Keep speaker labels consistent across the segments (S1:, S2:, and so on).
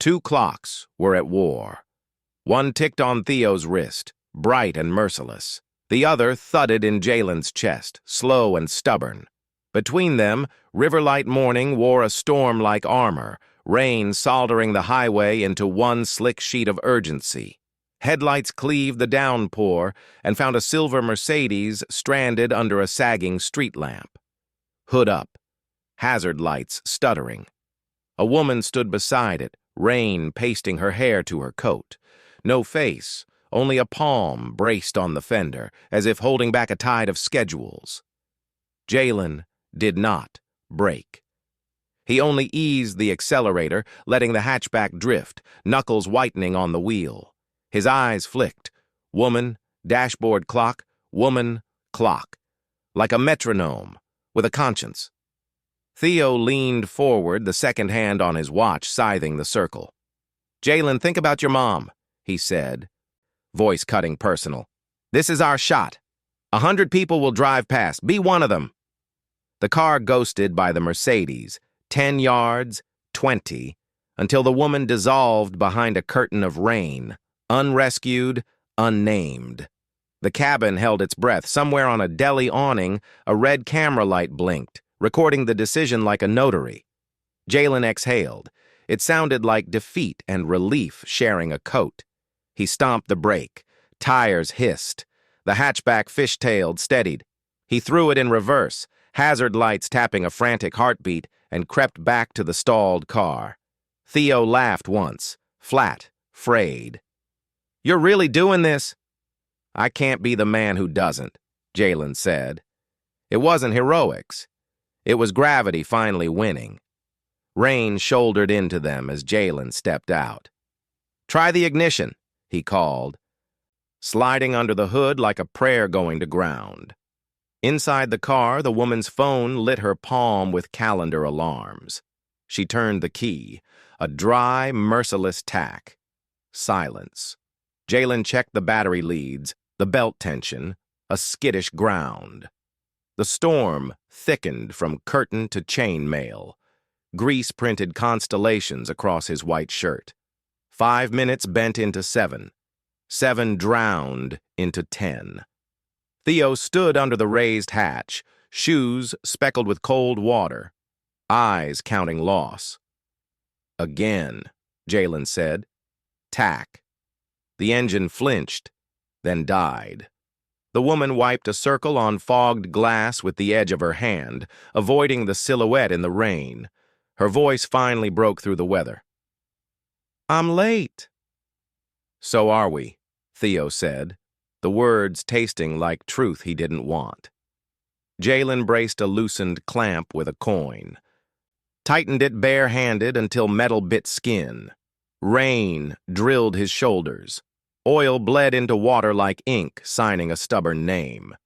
S1: Two clocks were at war. One ticked on Theo's wrist, bright and merciless. The other thudded in Jalen's chest, slow and stubborn. Between them, Riverlight Morning wore a storm-like armor, rain soldering the highway into one slick sheet of urgency. Headlights cleaved the downpour and found a silver Mercedes stranded under a sagging street lamp. Hood up, hazard lights stuttering. A woman stood beside it, rain pasting her hair to her coat. No face, only a palm braced on the fender, as if holding back a tide of schedules. Jalen did not brake. He only eased the accelerator, letting the hatchback drift, knuckles whitening on the wheel. His eyes flicked. Woman, dashboard clock, woman, clock. Like a metronome, with a conscience. Theo leaned forward, the second hand on his watch, scything the circle. "Jalen, think about your mom," he said, voice cutting personal. "This is our shot. 100 people will drive past. Be one of them." The car ghosted by the Mercedes, 10 yards, 20, until the woman dissolved behind a curtain of rain, unrescued, unnamed. The cabin held its breath. Somewhere on a deli awning, a red camera light blinked, recording the decision like a notary. Jalen exhaled. It sounded like defeat and relief sharing a coat. He stomped the brake. Tires hissed. The hatchback fishtailed, steadied. He threw it in reverse, hazard lights tapping a frantic heartbeat, and crept back to the stalled car. Theo laughed once, flat, frayed. "You're really doing this?" "I can't be the man who doesn't," Jalen said. It wasn't heroics. It was gravity finally winning. Rain shouldered into them as Jalen stepped out. "Try the ignition," he called, sliding under the hood like a prayer going to ground. Inside the car, the woman's phone lit her palm with calendar alarms. She turned the key, a dry, merciless tack. Silence. Jalen checked the battery leads, the belt tension, a skittish ground. The storm thickened from curtain to chainmail. Grease-printed constellations across his white shirt. 5 minutes bent into 7. 7 drowned into 10. Theo stood under the raised hatch, shoes speckled with cold water, eyes counting loss. "Again," Jalen said. "Tack." The engine flinched, then died. The woman wiped a circle on fogged glass with the edge of her hand, avoiding the silhouette in the rain. Her voice finally broke through the weather. "I'm late." "So are we," Theo said, the words tasting like truth he didn't want. Jalen braced a loosened clamp with a coin. Tightened it bare-handed until metal bit skin. Rain drilled his shoulders. Oil bled into water like ink, signing a stubborn name.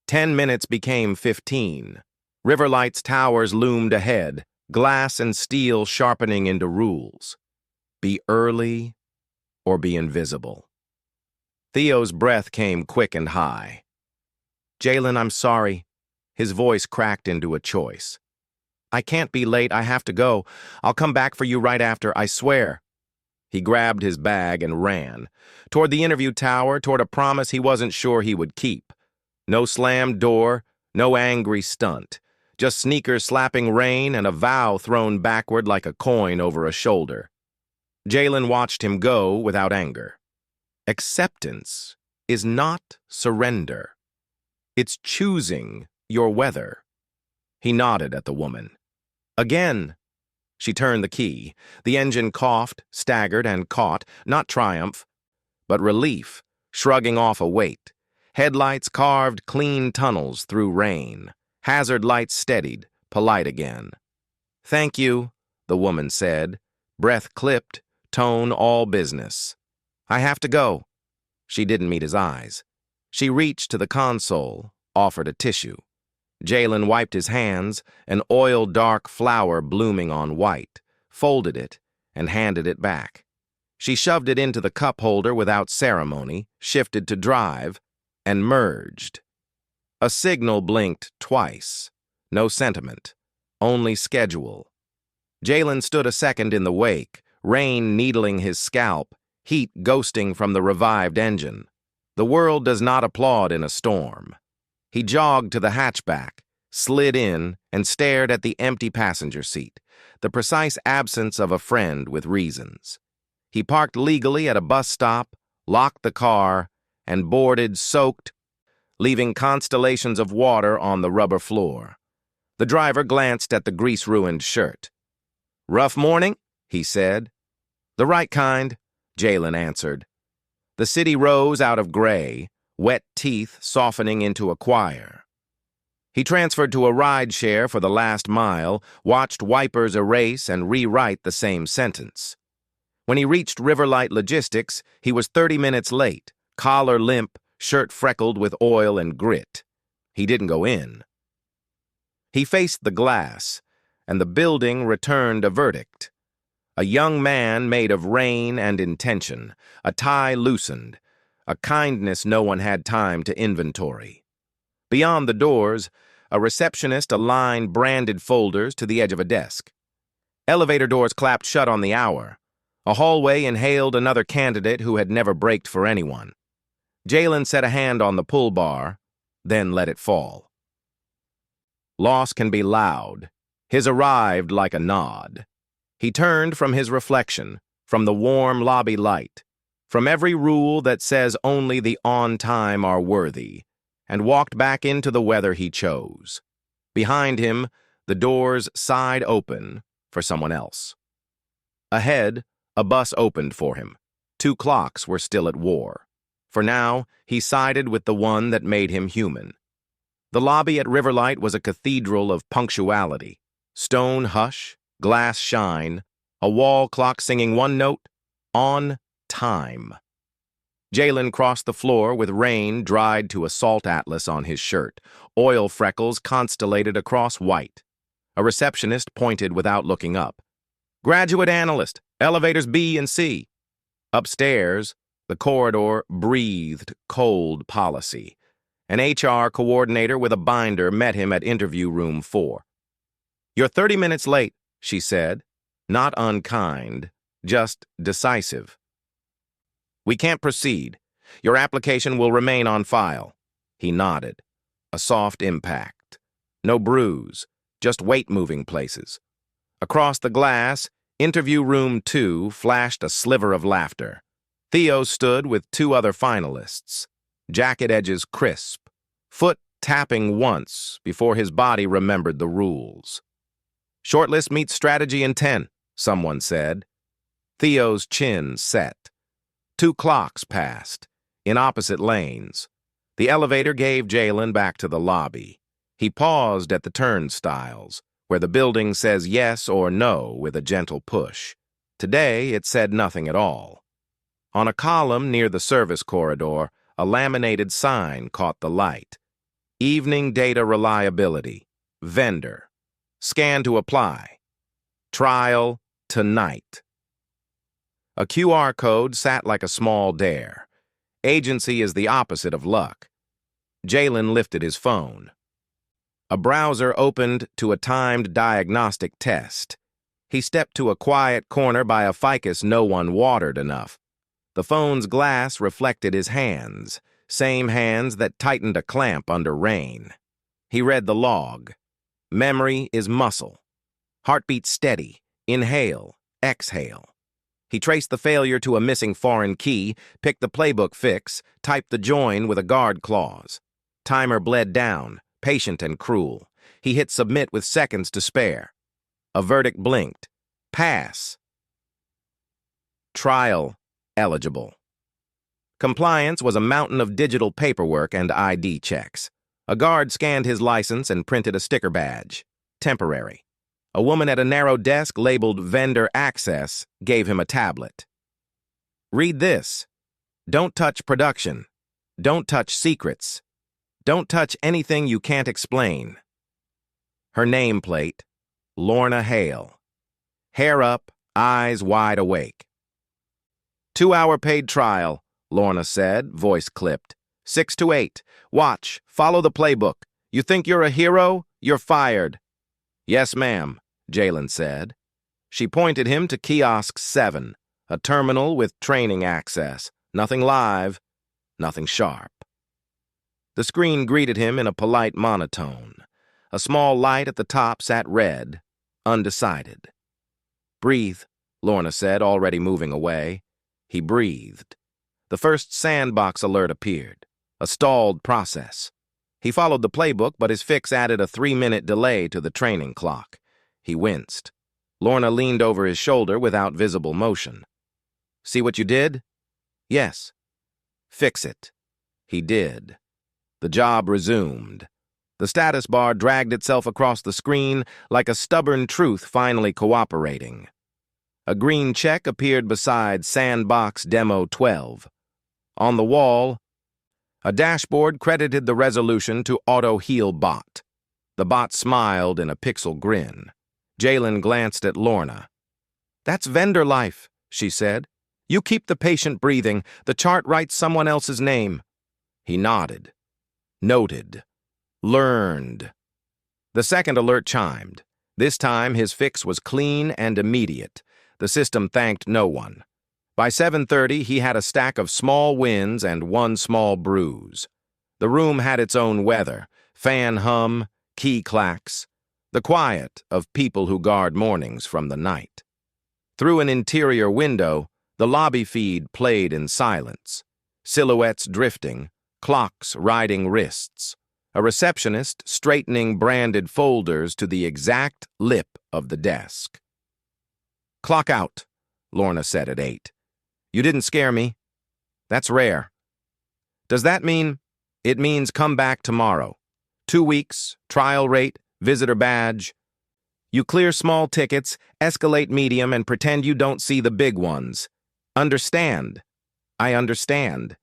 S1: 10 minutes became 15. Riverlight's towers loomed ahead, glass and steel sharpening into rules. Be early or be invisible. Theo's breath came quick and high. "Jalen, I'm sorry." His voice cracked into a choice. "I can't be late. I have to go. I'll come back for you right after, I swear." He grabbed his bag and ran, toward the interview tower, toward a promise he wasn't sure he would keep. No slammed door, no angry stunt, just sneakers slapping rain and a vow thrown backward like a coin over a shoulder. Jalen watched him go without anger. Acceptance is not surrender. It's choosing your weather. He nodded at the woman. "Again." She turned the key. The engine coughed, staggered, and caught, not triumph, but relief, shrugging off a weight. Headlights carved clean tunnels through rain. Hazard lights steadied, polite again. "Thank you," the woman said, breath clipped, tone all business. "I have to go." She didn't meet his eyes. She reached to the console, offered a tissue. Jalen wiped his hands, an oil-dark flower blooming on white, folded it, and handed it back. She shoved it into the cup holder without ceremony, shifted to drive, and merged. A signal blinked twice. No sentiment, only schedule. Jalen stood a second in the wake, rain needling his scalp, heat ghosting from the revived engine. The world does not applaud in a storm. He jogged to the hatchback, slid in, and stared at the empty passenger seat, the precise absence of a friend with reasons. He parked legally at a bus stop, locked the car, and boarded soaked, leaving constellations of water on the rubber floor. The driver glanced at the grease-ruined shirt. "Rough morning?" he said. "The right kind," Jalen answered. The city rose out of gray, wet teeth softening into a choir. He transferred to a ride-share for the last mile, watched wipers erase and rewrite the same sentence. When he reached Riverlight Logistics, he was 30 minutes late, collar limp, shirt freckled with oil and grit. He didn't go in. He faced the glass, and the building returned a verdict. A young man made of rain and intention, a tie loosened, a kindness no one had time to inventory. Beyond the doors, a receptionist aligned branded folders to the edge of a desk. Elevator doors clapped shut on the hour. A hallway inhaled another candidate who had never braked for anyone. Jalen set a hand on the pull bar, then let it fall. Loss can be loud. His arrived like a nod. He turned from his reflection, from the warm lobby light, from every rule that says only the on-time are worthy, and walked back into the weather he chose. Behind him, the doors sighed open for someone else. Ahead, a bus opened for him. 2 clocks were still at war. For now, he sided with the one that made him human. The lobby at Riverlight was a cathedral of punctuality. Stone hush, glass shine, a wall clock singing one note, on time. Jalen crossed the floor with rain dried to a salt atlas on his shirt, oil freckles constellated across white. A receptionist pointed without looking up. "Graduate analyst, elevators B and C." Upstairs, the corridor breathed cold policy. An HR coordinator with a binder met him at interview room 4. "You're 30 minutes late," she said. Not unkind, just decisive. "We can't proceed. Your application will remain on file." He nodded. A soft impact. No bruise, just weight moving places. Across the glass, interview room 2 flashed a sliver of laughter. Theo stood with 2 other finalists, jacket edges crisp, foot tapping once before his body remembered the rules. "Shortlist meets strategy in 10, someone said. Theo's chin set. 2 clocks passed, in opposite lanes. The elevator gave Jalen back to the lobby. He paused at the turnstiles, where the building says yes or no with a gentle push. Today, it said nothing at all. On a column near the service corridor, a laminated sign caught the light. Evening data reliability. Vendor. Scan to apply. Trial tonight. A QR code sat like a small dare. Agency is the opposite of luck. Jalen lifted his phone. A browser opened to a timed diagnostic test. He stepped to a quiet corner by a ficus no one watered enough. The phone's glass reflected his hands, same hands that tightened a clamp under rain. He read the log. Memory is muscle. Heartbeat steady. Inhale. Exhale. He traced the failure to a missing foreign key, picked the playbook fix, typed the join with a guard clause. Timer bled down, patient and cruel. He hit submit with seconds to spare. A verdict blinked. Pass. Trial eligible. Compliance was a mountain of digital paperwork and ID checks. A guard scanned his license and printed a sticker badge. Temporary. A woman at a narrow desk labeled Vendor Access gave him a tablet. "Read this. Don't touch production. Don't touch secrets. Don't touch anything you can't explain." Her nameplate, Lorna Hale. Hair up, eyes wide awake. 2-hour paid trial, Lorna said, voice clipped. 6 to 8. Watch. Follow the playbook. You think you're a hero? You're fired. "Yes, ma'am," Jalen said. She pointed him to Kiosk 7, a terminal with training access. Nothing live, nothing sharp. The screen greeted him in a polite monotone. A small light at the top sat red, undecided. "Breathe," Lorna said, already moving away. He breathed. The first sandbox alert appeared, a stalled process. He followed the playbook, but his fix added a 3-minute delay to the training clock. He winced. Lorna leaned over his shoulder without visible motion. "See what you did?" "Yes." "Fix it." He did. The job resumed. The status bar dragged itself across the screen like a stubborn truth finally cooperating. A green check appeared beside Sandbox Demo 12. On the wall, a dashboard credited the resolution to Auto Heal Bot. The bot smiled in a pixel grin. Jalen glanced at Lorna. "That's vendor life," she said. "You keep the patient breathing. The chart writes someone else's name." He nodded. Noted. Learned. The second alert chimed. This time his fix was clean and immediate. The system thanked no one. By 7:30 he had a stack of small wins and one small bruise. The room had its own weather, fan hum, key clacks, the quiet of people who guard mornings from the night. Through an interior window, the lobby feed played in silence. Silhouettes drifting, clocks riding wrists. A receptionist straightening branded folders to the exact lip of the desk. "Clock out," Lorna said at 8. "You didn't scare me." "That's rare." "Does that mean?" "It means come back tomorrow. 2 weeks, trial rate, visitor badge. You clear small tickets, escalate medium, and pretend you don't see the big ones. Understand?" "I understand.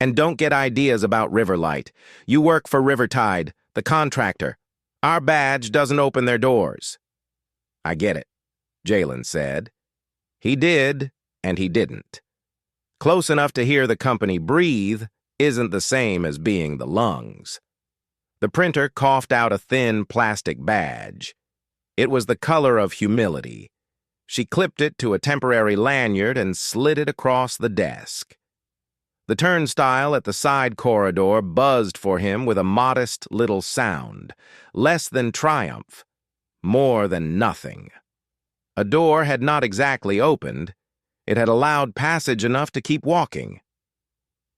S1: And don't get ideas about Riverlight. You work for Rivertide, the contractor. Our badge doesn't open their doors." "I get it," Jalen said. He did, and he didn't. Close enough to hear the company breathe isn't the same as being the lungs. The printer coughed out a thin plastic badge. It was the color of humility. She clipped it to a temporary lanyard and slid it across the desk. The turnstile at the side corridor buzzed for him with a modest little sound, less than triumph, more than nothing. A door had not exactly opened. It had allowed passage enough to keep walking.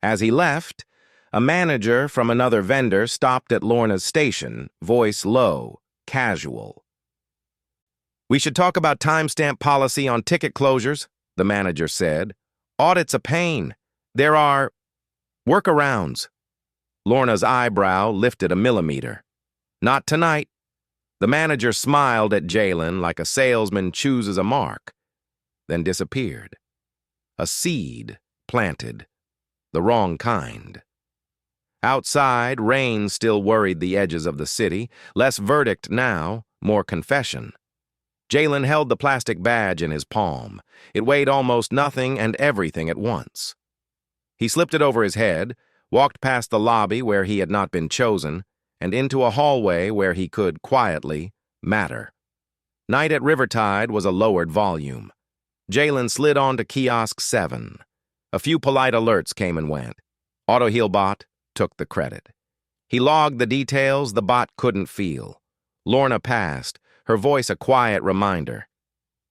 S1: As he left, a manager from another vendor stopped at Lorna's station, voice low, casual. "We should talk about timestamp policy on ticket closures," the manager said. "Audit's a pain. There are workarounds." Lorna's eyebrow lifted a millimeter. "Not tonight." The manager smiled at Jalen like a salesman chooses a mark, then disappeared. A seed planted, the wrong kind. Outside, rain still worried the edges of the city, less verdict now, more confession. Jalen held the plastic badge in his palm. It weighed almost nothing and everything at once. He slipped it over his head, walked past the lobby where he had not been chosen, and into a hallway where he could, quietly, matter. Night at Rivertide was a lowered volume. Jalen slid on to Kiosk 7. A few polite alerts came and went. Auto Heal Bot took the credit. He logged the details the bot couldn't feel. Lorna passed, her voice a quiet reminder.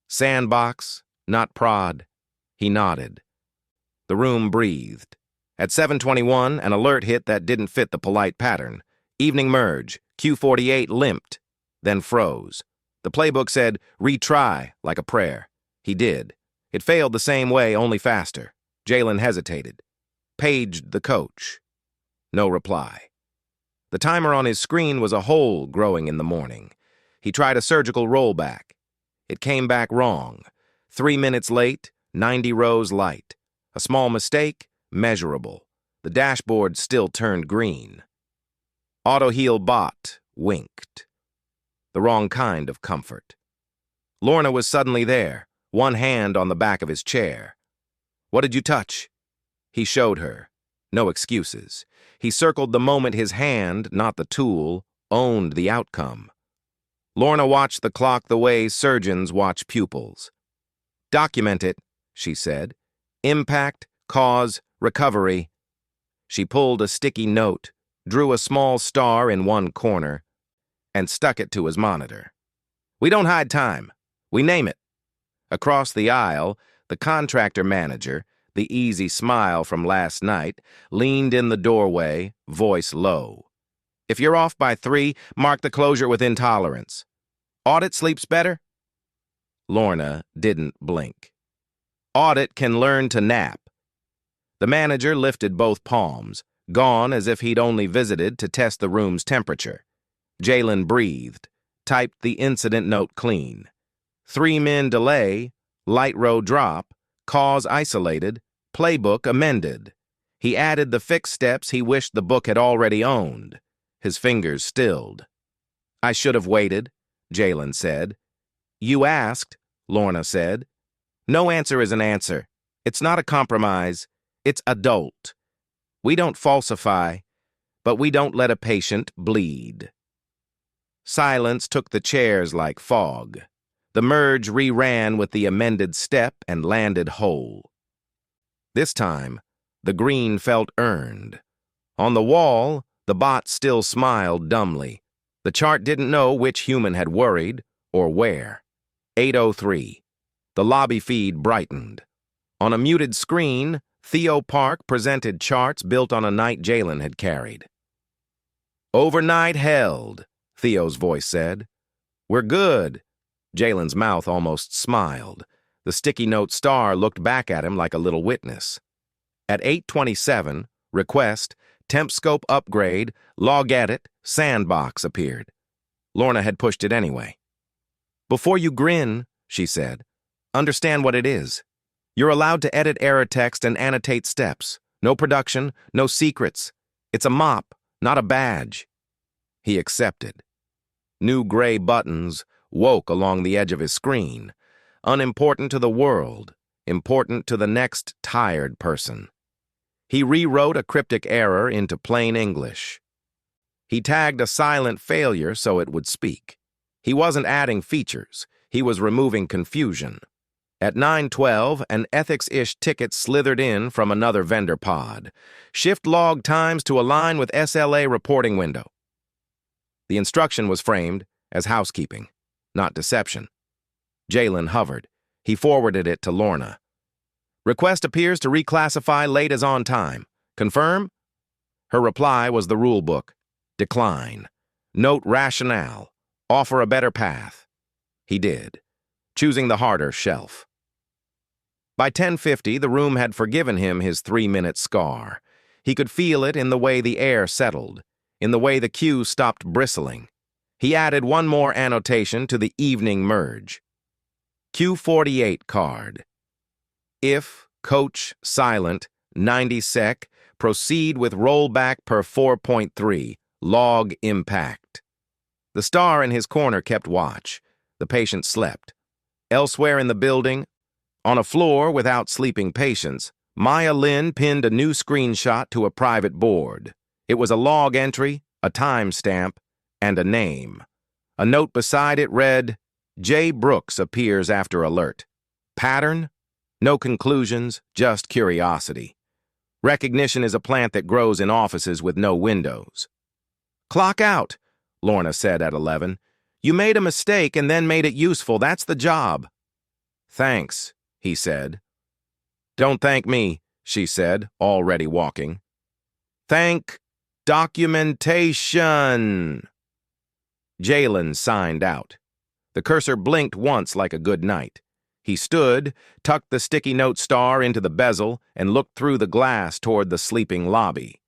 S1: "Sandbox, not prod." He nodded. The room breathed. At 7:21, an alert hit that didn't fit the polite pattern. Evening merge. Q48 limped, then froze. The playbook said, "Retry," like a prayer. He did. It failed the same way, only faster. Jalen hesitated. Paged the coach. No reply. The timer on his screen was a hole growing in the morning. He tried a surgical rollback. It came back wrong. 3 minutes late, 90 rows light. A small mistake, measurable. The dashboard still turned green. Auto Heal Bot winked. The wrong kind of comfort. Lorna was suddenly there, one hand on the back of his chair. "What did you touch?" He showed her. No excuses. He circled the moment his hand, not the tool, owned the outcome. Lorna watched the clock the way surgeons watch pupils. "Document it," she said. "Impact, cause, recovery." She pulled a sticky note, drew a small star in one corner, and stuck it to his monitor. "We don't hide time. We name it." Across the aisle, the contractor manager, the easy smile from last night, leaned in the doorway, voice low. "If you're off by 3, mark the closure with intolerance. Audit sleeps better?" Lorna didn't blink. "Audit can learn to nap." The manager lifted both palms, gone as if he'd only visited to test the room's temperature. Jalen breathed, typed the incident note clean. 3 min delay, light row drop, cause isolated, playbook amended. He added the fixed steps he wished the book had already owned. His fingers stilled. "I should have waited," Jalen said. "You asked," Lorna said. "No answer is an answer. It's not a compromise. It's adult. We don't falsify, but we don't let a patient bleed." Silence took the chairs like fog. The merge re-ran with the amended step and landed whole. This time, the green felt earned. On the wall, the bot still smiled dumbly. The chart didn't know which human had worried or where. 8:03. The lobby feed brightened. On a muted screen, Theo Park presented charts built on a night Jalen had carried. "Overnight held," Theo's voice said. "We're good." Jalen's mouth almost smiled. The sticky note star looked back at him like a little witness. At 8:27, request, temp scope upgrade, log edit, sandbox appeared. Lorna had pushed it anyway. "Before you grin," she said, "understand what it is. You're allowed to edit error text and annotate steps. No production, no secrets. It's a mop, not a badge." He accepted. New gray buttons woke along the edge of his screen. Unimportant to the world, important to the next tired person. He rewrote a cryptic error into plain English. He tagged a silent failure so it would speak. He wasn't adding features. He was removing confusion. At 9:12, an ethics-ish ticket slithered in from another vendor pod. "Shift log times to align with SLA reporting window." The instruction was framed as housekeeping, not deception. Jalen hovered. He forwarded it to Lorna. "Request appears to reclassify late as on time. Confirm?" Her reply was the rule book. Decline. Note rationale. Offer a better path. He did, choosing the harder shelf. By 10:50, the room had forgiven him his 3-minute scar. He could feel it in the way the air settled, in the way the queue stopped bristling. He added one more annotation to the evening merge. Q48 card. If, coach, silent, 90 sec, proceed with rollback per 4.3, log impact. The star in his corner kept watch. The patient slept. Elsewhere in the building, on a floor without sleeping patients, Maya Lynn pinned a new screenshot to a private board. It was a log entry, a timestamp, and a name. A note beside it read, "J. Brooks appears after alert." Pattern? No conclusions, just curiosity. Recognition is a plant that grows in offices with no windows. "Clock out," Lorna said at 11. "You made a mistake and then made it useful. That's the job." "Thanks," he said. "Don't thank me," she said, already walking. "Thank documentation." Jalen signed out. The cursor blinked once like a good night. He stood, tucked the sticky note star into the bezel, and looked through the glass toward the sleeping lobby.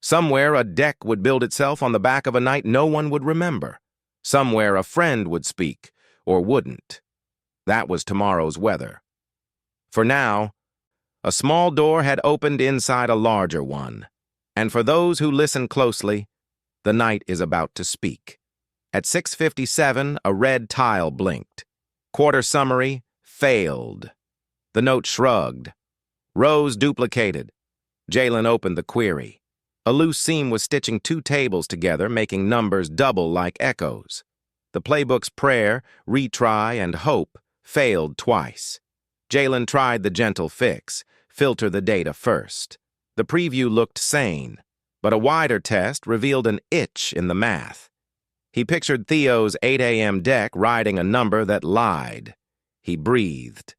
S1: Somewhere a deck would build itself on the back of a night no one would remember. Somewhere a friend would speak, or wouldn't. That was tomorrow's weather. For now, a small door had opened inside a larger one. And for those who listen closely, the night is about to speak. At 6:57, a red tile blinked. Quarter summary, failed. The note shrugged. Rows duplicated. Jalen opened the query. A loose seam was stitching 2 tables together, making numbers double like echoes. The playbook's prayer, retry, and hope failed twice. Jalen tried the gentle fix, filter the data first. The preview looked sane, but a wider test revealed an itch in the math. He pictured Theo's 8 a.m. deck riding a number that lied. He breathed.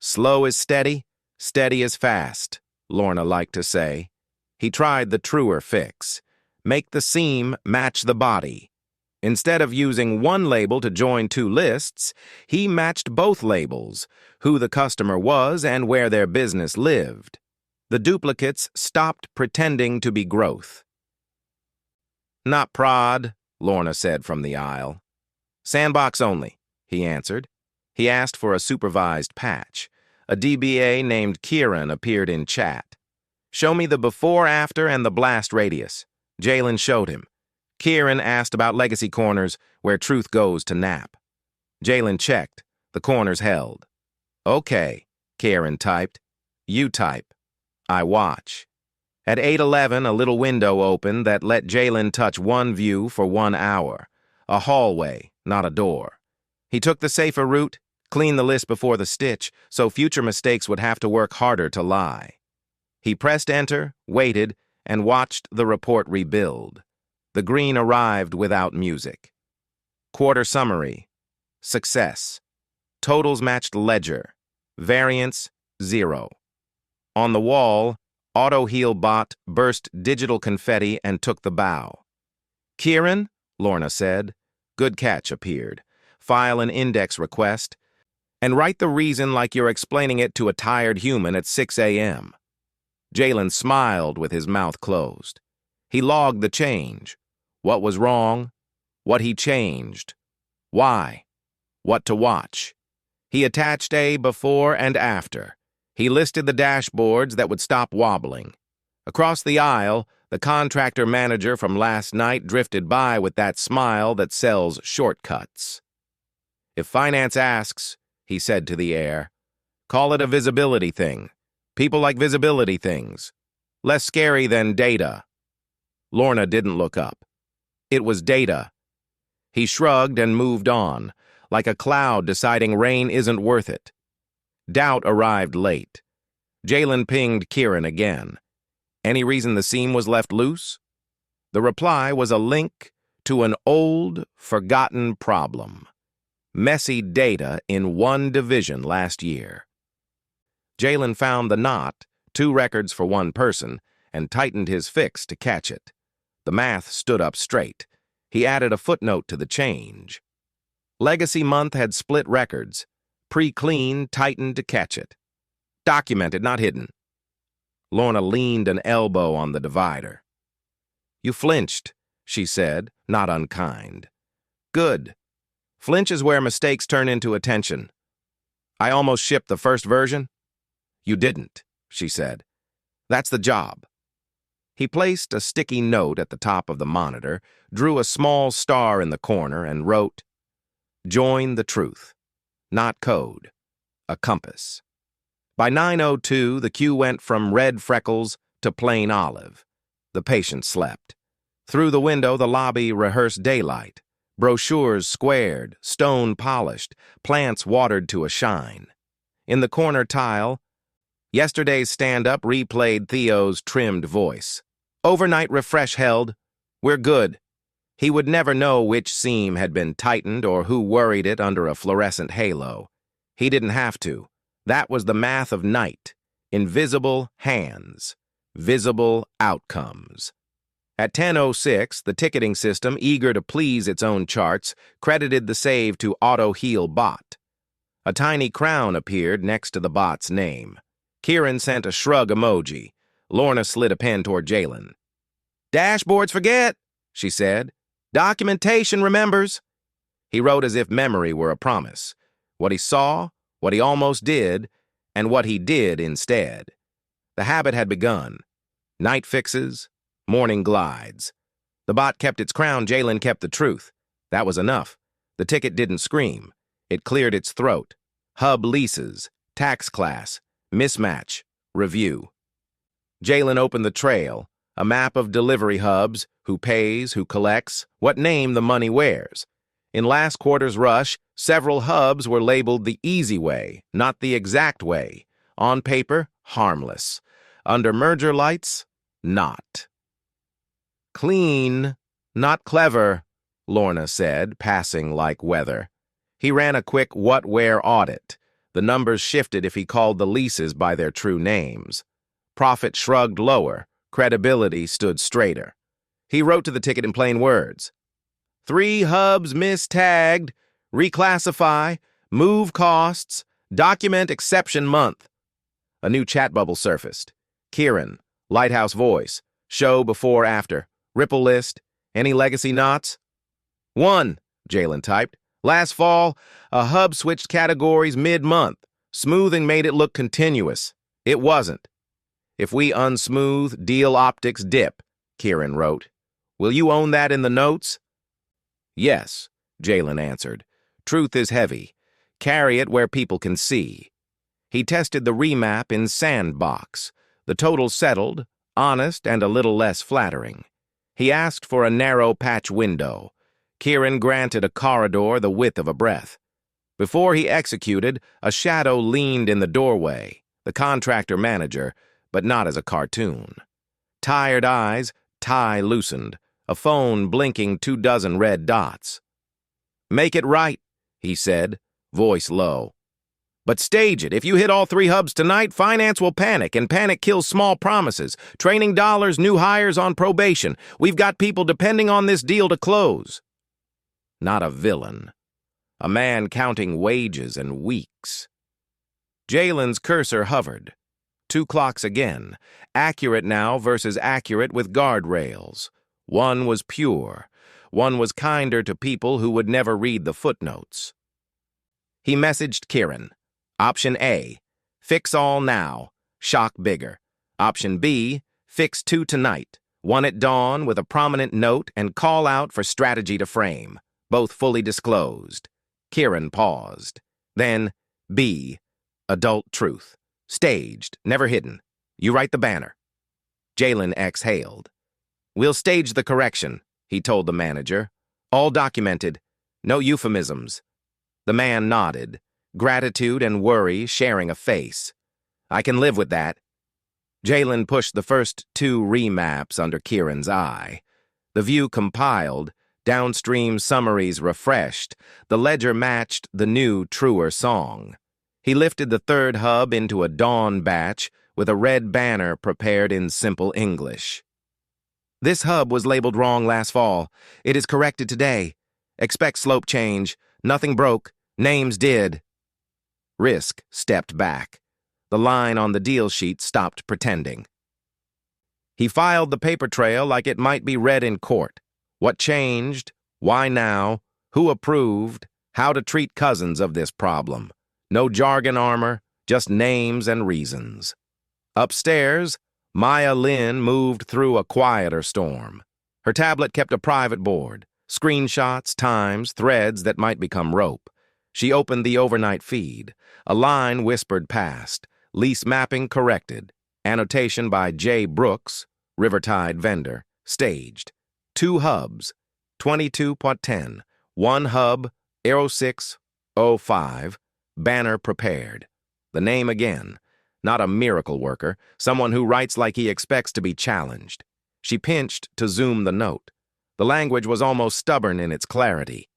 S1: Slow is steady, steady is fast, Lorna liked to say. He tried the truer fix. Make the seam match the body. Instead of using one label to join two lists, he matched both labels, who the customer was and where their business lived. The duplicates stopped pretending to be growth. Not prod, Lorna said from the aisle. Sandbox only, he answered. He asked for a supervised patch. A DBA named Kieran appeared in chat. Show me the before, after, and the blast radius. Jalen showed him. Kieran asked about legacy corners where truth goes to nap. Jalen checked. The corners held. Okay, Kieran typed. You type. I watch. At 8:11, a little window opened that let Jalen touch one view for 1 hour. A hallway, not a door. He took the safer route, cleaned the list before the stitch, so future mistakes would have to work harder to lie. He pressed enter, waited, and watched the report rebuild. The green arrived without music. Quarter summary. Success. Totals matched ledger. Variance, 0. On the wall, Auto-Heal Bot burst digital confetti and took the bow. Kieran, Lorna said. Good catch appeared. File an index request, and write the reason like you're explaining it to a tired human at 6 a.m. Jalen smiled with his mouth closed. He logged the change. What was wrong? What he changed? Why? What to watch? He attached a before and after. He listed the dashboards that would stop wobbling. Across the aisle, the contractor manager from last night drifted by with that smile that sells shortcuts. If finance asks, he said to the air, call it a visibility thing. People like visibility things. Less scary than data. Lorna didn't look up. It was data. He shrugged and moved on, like a cloud deciding rain isn't worth it. Doubt arrived late. Jalen pinged Kieran again. Any reason the seam was left loose? The reply was a link to an old, forgotten problem. Messy data in one division last year. Jalen found the knot, 2 records for one person, and tightened his fix to catch it. The math stood up straight. He added a footnote to the change. Legacy month had split records. Pre-clean, tightened to catch it. Documented, not hidden. Lorna leaned an elbow on the divider. You flinched, she said, not unkind. Good. Flinch is where mistakes turn into attention. I almost shipped the first version. You didn't, she said. That's the job. He placed a sticky note at the top of the monitor, drew a small star in the corner, and wrote, Join the truth. Not code. A compass. By 9:02, the queue went from red freckles to plain olive. The patient slept. Through the window, the lobby rehearsed daylight. Brochures squared, stone polished, plants watered to a shine. In the corner tile, yesterday's stand-up replayed Theo's trimmed voice. Overnight refresh held. We're good. He would never know which seam had been tightened or who worried it under a fluorescent halo. He didn't have to. That was the math of night. Invisible hands. Visible outcomes. At 10:06, the ticketing system, eager to please its own charts, credited the save to Auto-Heal Bot. A tiny crown appeared next to the bot's name. Kieran sent a shrug emoji. Lorna slid a pen toward Jalen. Dashboards forget, she said. Documentation remembers. He wrote as if memory were a promise. What he saw, what he almost did, and what he did instead. The habit had begun. Night fixes, morning glides. The bot kept its crown, Jalen kept the truth. That was enough. The ticket didn't scream. It cleared its throat. Hub leases, tax class, mismatch, review. Jalen opened the trail, a map of delivery hubs, who pays, who collects, what name the money wears. In last quarter's rush, several hubs were labeled the easy way, not the exact way. On paper, harmless. Under merger lights, not. Clean, not clever, Lorna said, passing like weather. He ran a quick what-where audit. The numbers shifted if he called the leases by their true names. Profit shrugged lower. Credibility stood straighter. He wrote to the ticket in plain words. 3 hubs mistagged. Reclassify. Move costs. Document exception month. A new chat bubble surfaced. Kieran, Lighthouse voice. Show before after. Ripple list. Any legacy knots? 1, Jalen typed. Last fall, a hub switched categories mid-month. Smoothing made it look continuous. It wasn't. If we unsmooth, deal optics dip, Kieran wrote. Will you own that in the notes? Yes, Jalen answered. Truth is heavy. Carry it where people can see. He tested the remap in Sandbox. The total settled, honest and a little less flattering. He asked for a narrow patch window. Kieran granted a corridor the width of a breath. Before he executed, a shadow leaned in the doorway, the contractor manager, but not as a cartoon. Tired eyes, tie loosened, a phone blinking 24 red dots. Make it right, he said, voice low. But stage it. If you hit all 3 hubs tonight, finance will panic, and panic kills small promises. Training dollars, new hires on probation. We've got people depending on this deal to close. Not a villain. A man counting wages and weeks. Jalen's cursor hovered. 2 clocks again. Accurate now versus accurate with guardrails. One was pure. One was kinder to people who would never read the footnotes. He messaged Kieran. Option A, fix all now, shock bigger. Option B, fix 2 tonight, 1 at dawn with a prominent note and call out for strategy to frame, both fully disclosed. Kieran paused. Then, B, adult truth, staged, never hidden. You write the banner. Jalen exhaled. We'll stage the correction, he told the manager. All documented, no euphemisms. The man nodded. Gratitude and worry sharing a face. I can live with that. Jalen pushed the first 2 remaps under Kieran's eye. The view compiled, downstream summaries refreshed, the ledger matched the new, truer song. He lifted the 3rd hub into a dawn batch with a red banner prepared in simple English. This hub was labeled wrong last fall. It is corrected today. Expect slope change. Nothing broke. Names did. Risk stepped back. The line on the deal sheet stopped pretending. He filed the paper trail like it might be read in court. What changed? Why now? Who approved? How to treat cousins of this problem. No jargon armor, just names and reasons. Upstairs, Maya Lynn moved through a quieter storm. Her tablet kept a private board, screenshots, times, threads that might become rope. She opened the overnight feed. A line whispered past. Lease mapping corrected. Annotation by J. Brooks, Rivertide vendor. Staged. 2 hubs. 22.10. 1 hub. 0605. Banner prepared. The name again. Not a miracle worker. Someone who writes like he expects to be challenged. She pinched to zoom the note. The language was almost stubborn in its clarity.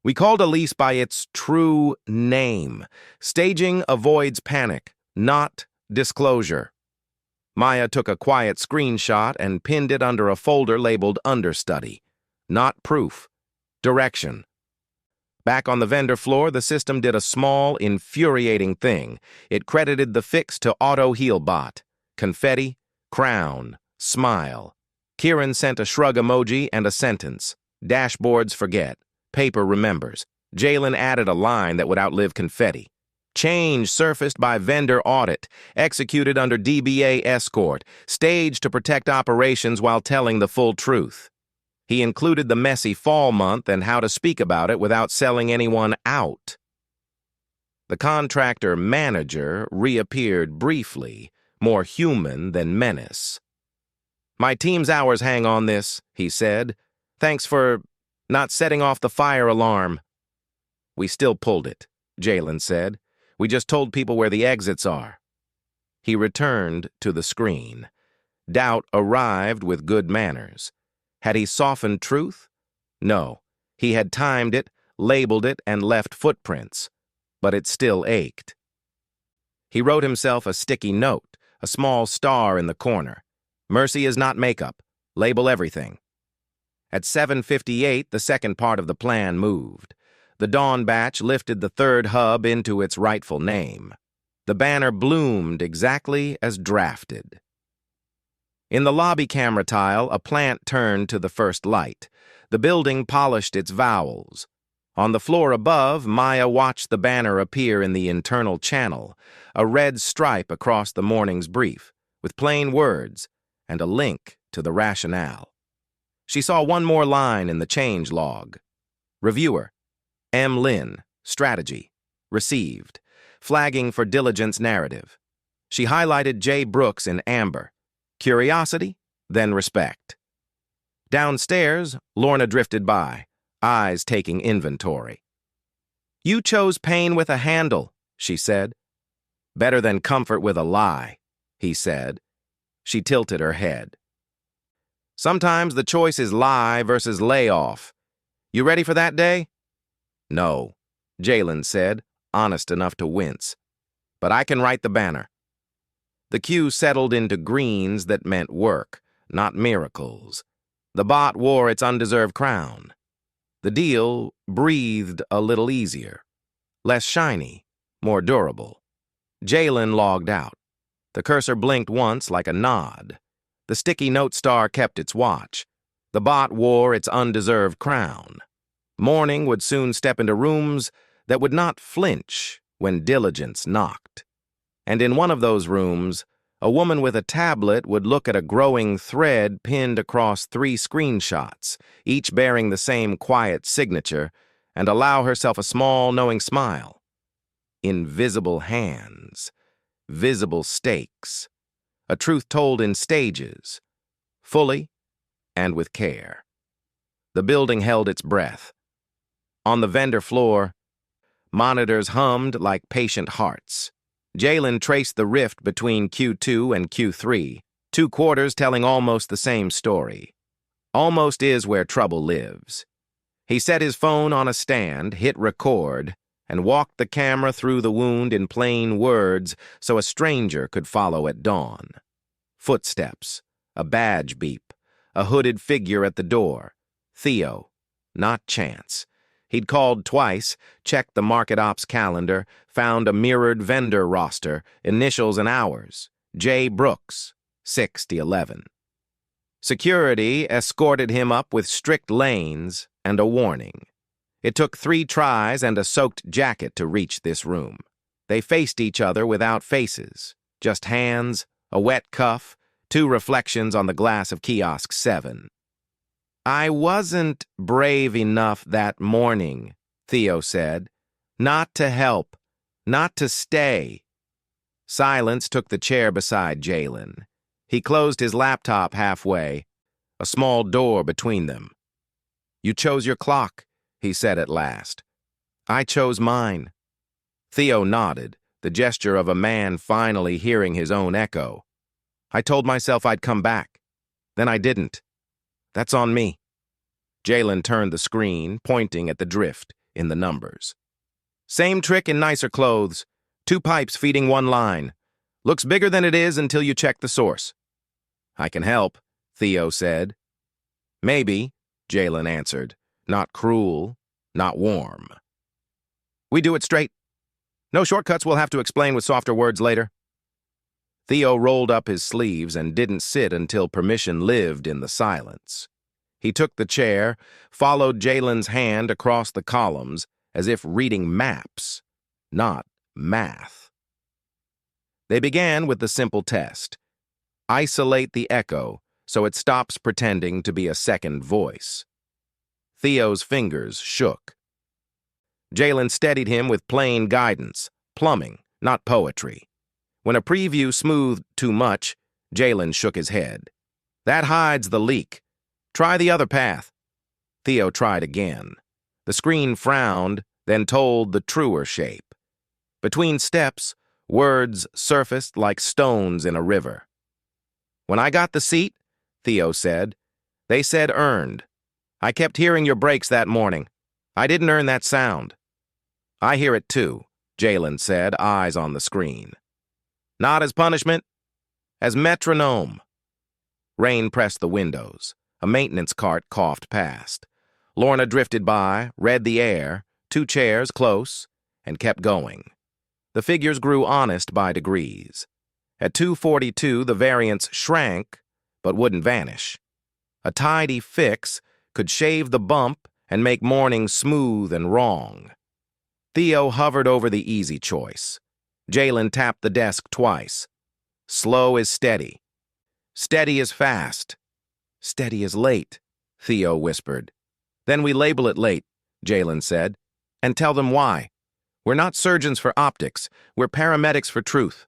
S1: We called a lease by its true name. Staging avoids panic, not disclosure. Maya took a quiet screenshot and pinned it under a folder labeled Understudy. Not proof. Direction. Back on the vendor floor, the system did a small, infuriating thing. It credited the fix to auto-heal-bot. Confetti, crown, smile. Kieran sent a shrug emoji and a sentence. Dashboards forget. Paper remembers. Jalen added a line that would outlive confetti. Change surfaced by vendor audit, executed under DBA escort, staged to protect operations while telling the full truth. He included the messy fall month and how to speak about it without selling anyone out. The contractor manager reappeared briefly, more human than menace. My team's hours hang on this, he said. Thanks for Not setting off the fire alarm. We still pulled it, Jalen said. We just told people where the exits are. He returned to the screen. Doubt arrived with good manners. Had he softened truth? No. He had timed it, labeled it, and left footprints. But it still ached. He wrote himself a sticky note, a small star in the corner. Mercy is not makeup. Label everything. At 7:58, the second part of the plan moved. The dawn batch lifted the third hub into its rightful name. The banner bloomed exactly as drafted. In the lobby camera tile, a plant turned to the first light. The building polished its vowels. On the floor above, Maya watched the banner appear in the internal channel, a red stripe across the morning's brief, with plain words and a link to the rationale. She saw one more line in the change log. Reviewer, M. Lynn, strategy, received, flagging for diligence narrative. She highlighted J. Brooks in amber. Curiosity, then respect. Downstairs, Lorna drifted by, eyes taking inventory. You chose pain with a handle, she said. Better than comfort with a lie, he said. She tilted her head. Sometimes the choice is lie versus layoff. You ready for that day? No, Jalen said, honest enough to wince. But I can write the banner. The cue settled into greens that meant work, not miracles. The bot wore its undeserved crown. The deal breathed a little easier. Less shiny, more durable. Jalen logged out. The cursor blinked once like a nod. The sticky note star kept its watch. The bot wore its undeserved crown. Morning would soon step into rooms that would not flinch when diligence knocked. And in one of those rooms, a woman with a tablet would look at a growing thread pinned across 3 screenshots, each bearing the same quiet signature, and allow herself a small, knowing smile. Invisible hands, visible stakes, a truth told in stages, fully and with care. The building held its breath. On the vendor floor, monitors hummed like patient hearts. Jalen traced the rift between Q2 and Q3, 2 quarters telling almost the same story. Almost is where trouble lives. He set his phone on a stand, hit record, and walked the camera through the wound in plain words so a stranger could follow at dawn. Footsteps, a badge beep, a hooded figure at the door. Theo, not Chance. He'd called twice, checked the market ops calendar, found a mirrored vendor roster, initials and hours. J. Brooks, 6-11. Security escorted him up with strict lanes and a warning. It took 3 tries and a soaked jacket to reach this room. They faced each other without faces, just hands, a wet cuff, 2 reflections on the glass of kiosk 7. I wasn't brave enough that morning, Theo said. Not to help, not to stay. Silence took the chair beside Jalen. He closed his laptop halfway, a small door between them. You chose your clock, he said at last. I chose mine. Theo nodded, the gesture of a man finally hearing his own echo. I told myself I'd come back. Then I didn't. That's on me. Jalen turned the screen, pointing at the drift in the numbers. Same trick in nicer clothes. 2 pipes feeding 1 line. Looks bigger than it is until you check the source. I can help, Theo said. Maybe, Jalen answered. Not cruel, not warm. We do it straight. No shortcuts we'll have to explain with softer words later. Theo rolled up his sleeves and didn't sit until permission lived in the silence. He took the chair, followed Jalen's hand across the columns as if reading maps, not math. They began with the simple test. Isolate the echo so it stops pretending to be a second voice. Theo's fingers shook. Jalen steadied him with plain guidance, plumbing, not poetry. When a preview smoothed too much, Jalen shook his head. That hides the leak. Try the other path. Theo tried again. The screen frowned, then told the truer shape. Between steps, words surfaced like stones in a river. "When I got the seat," Theo said, "they said earned. I kept hearing your brakes that morning. I didn't earn that sound." "I hear it too," Jalen said, eyes on the screen. "Not as punishment, as metronome." Rain pressed the windows. A maintenance cart coughed past. Lorna drifted by, read the air, 2 chairs close, and kept going. The figures grew honest by degrees. At 2:42, the variance shrank, but wouldn't vanish. A tidy fix could shave the bump and make morning smooth and wrong. Theo hovered over the easy choice. Jalen tapped the desk twice. Slow is steady. Steady is fast. Steady is late, Theo whispered. "Then we label it late," Jalen said, "and tell them why. We're not surgeons for optics. We're paramedics for truth."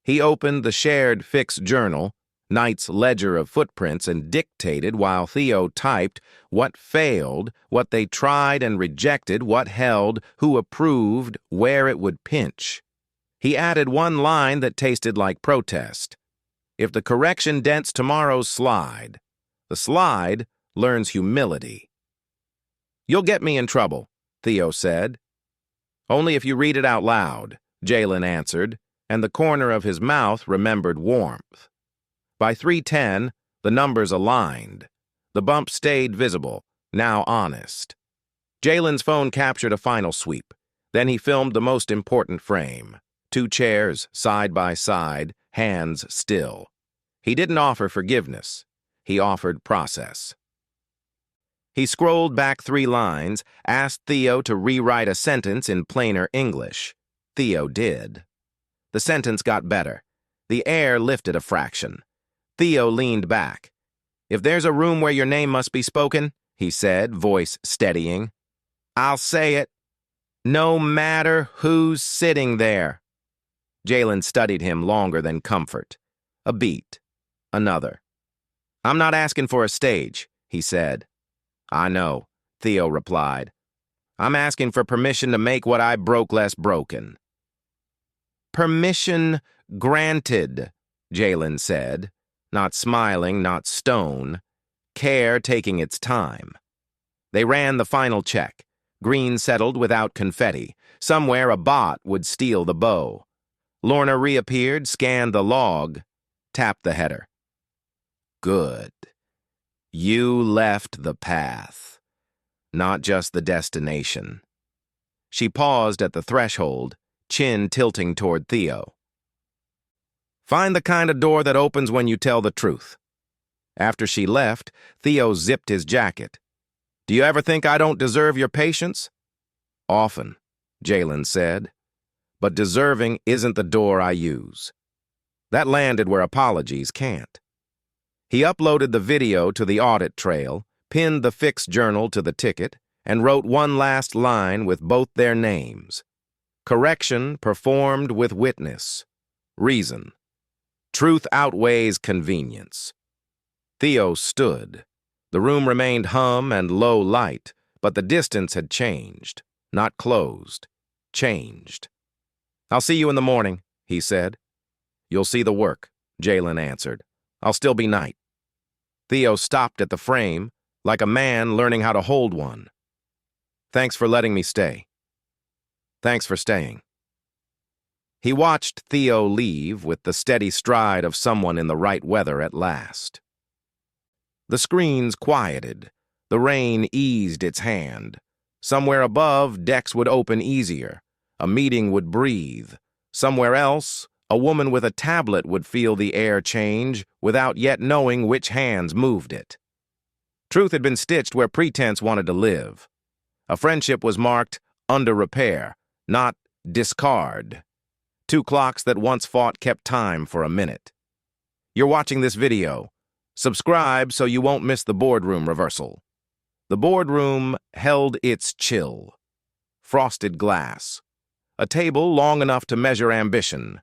S1: He opened the shared fixed journal, Knight's ledger of footprints, and dictated while Theo typed what failed, what they tried and rejected, what held, who approved, where it would pinch. He added one line that tasted like protest. "If the correction dents tomorrow's slide, the slide learns humility." "You'll get me in trouble," Theo said. "Only if you read it out loud," Jalen answered, and the corner of his mouth remembered warmth. By 3:10, the numbers aligned. The bump stayed visible, now honest. Jalen's phone captured a final sweep. Then he filmed the most important frame. 2 chairs, side by side, hands still. He didn't offer forgiveness. He offered process. He scrolled back 3 lines, asked Theo to rewrite a sentence in plainer English. Theo did. The sentence got better. The air lifted a fraction. Theo leaned back. "If there's a room where your name must be spoken," he said, voice steadying, "I'll say it, no matter who's sitting there." Jalen studied him longer than comfort. A beat. Another. "I'm not asking for a stage," he said. "I know," Theo replied. "I'm asking for permission to make what I broke less broken." "Permission granted," Jalen said, not smiling, not stone, care taking its time. They ran the final check. Green settled without confetti. Somewhere a bot would steal the bow. Lorna reappeared, scanned the log, tapped the header. "Good. You left the path, not just the destination." She paused at the threshold, chin tilting toward Theo. "Find the kind of door that opens when you tell the truth." After she left, Theo zipped his jacket. "Do you ever think I don't deserve your patience?" "Often," Jalen said. "But deserving isn't the door I use." That landed where apologies can't. He uploaded the video to the audit trail, pinned the fixed journal to the ticket, and wrote one last line with both their names. Correction performed with witness. Reason. Truth outweighs convenience. Theo stood. The room remained hum and low light, but the distance had changed, not closed, changed. "I'll see you in the morning," he said. "You'll see the work," Jalen answered. "I'll still be Knight." Theo stopped at the frame, like a man learning how to hold one. "Thanks for letting me stay." "Thanks for staying." He watched Theo leave with the steady stride of someone in the right weather at last. The screens quieted. The rain eased its hand. Somewhere above, decks would open easier. A meeting would breathe. Somewhere else, a woman with a tablet would feel the air change without yet knowing which hands moved it. Truth had been stitched where pretense wanted to live. A friendship was marked under repair, not discard. 2 clocks that once fought kept time for a minute. You're watching this video. Subscribe so you won't miss the boardroom reversal. The boardroom held its chill. Frosted glass. A table long enough to measure ambition.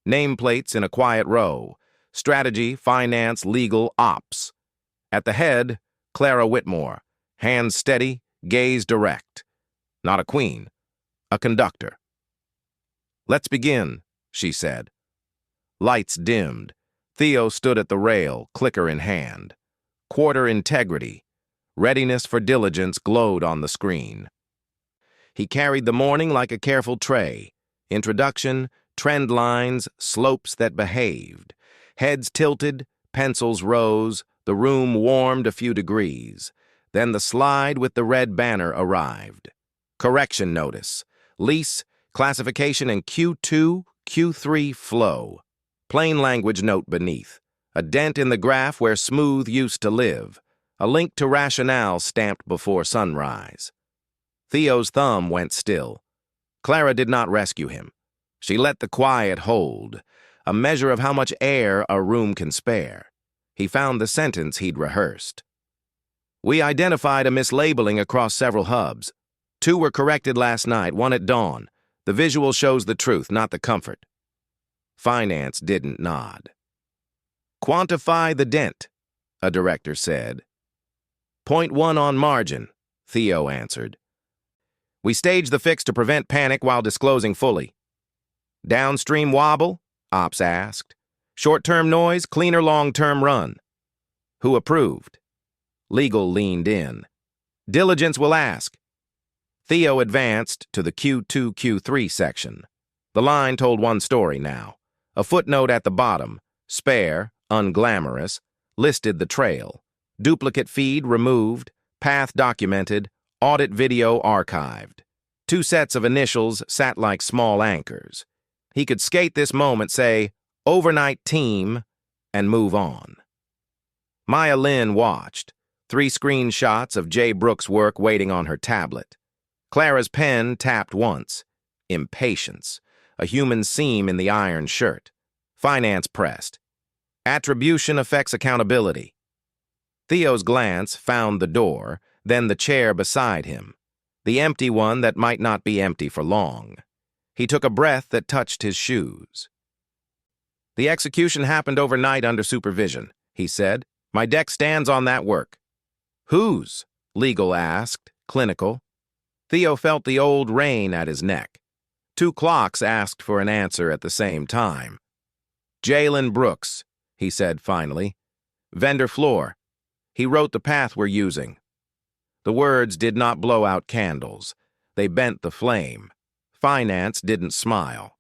S1: Nameplates in a quiet row. Strategy, finance, legal, ops. At the head, Clara Whitmore, Hands steady, gaze direct. Not a queen, a conductor. "Let's begin," she said. Lights dimmed. Theo stood at the rail, clicker in hand. Quarter integrity. Readiness for diligence glowed on the screen. He carried the morning like a careful tray. Introduction, trend lines, slopes that behaved. Heads tilted, pencils rose, the room warmed a few degrees. Then the slide with the red banner arrived. Correction notice. Lease, classification in Q2, Q3 flow. Plain language note beneath. A dent in the graph where smooth used to live. A link to rationale stamped before sunrise. Theo's thumb went still. Clara did not rescue him. She let the quiet hold, a measure of how much air a room can spare. He found the sentence he'd rehearsed. "We identified a mislabeling across several hubs. 2 were corrected last night, 1 at dawn. The visual shows the truth, not the comfort." Finance didn't nod. "Quantify the dent," a director said. "0.1 on margin," Theo answered. "We staged the fix to prevent panic while disclosing fully." "Downstream wobble?" Ops asked. "Short-term noise, cleaner long-term run." "Who approved?" Legal leaned in. "Diligence will ask." Theo advanced to the Q2, Q3 section. The line told one story now. A footnote at the bottom, spare, unglamorous, listed the trail. Duplicate feed removed, path documented, audit video archived. 2 sets of initials sat like small anchors. He could skate this moment, say, "Overnight team," and move on. Maya Lynn watched. 3 screenshots of Jay Brooks' work waiting on her tablet. Clara's pen tapped once. Impatience. A human seam in the iron shirt. Finance pressed. Attribution affects accountability. Theo's glance found the door, then the chair beside him. The empty one that might not be empty for long. He took a breath that touched his shoes. "The execution happened overnight under supervision," he said. "My deck stands on that work." "Whose?" Legal asked, clinical. Theo felt the old rein at his neck. 2 clocks asked for an answer at the same time. "Jalen Brooks," he said finally. "Vendor floor. He wrote the path we're using." The words did not blow out candles. They bent the flame. Finance didn't smile.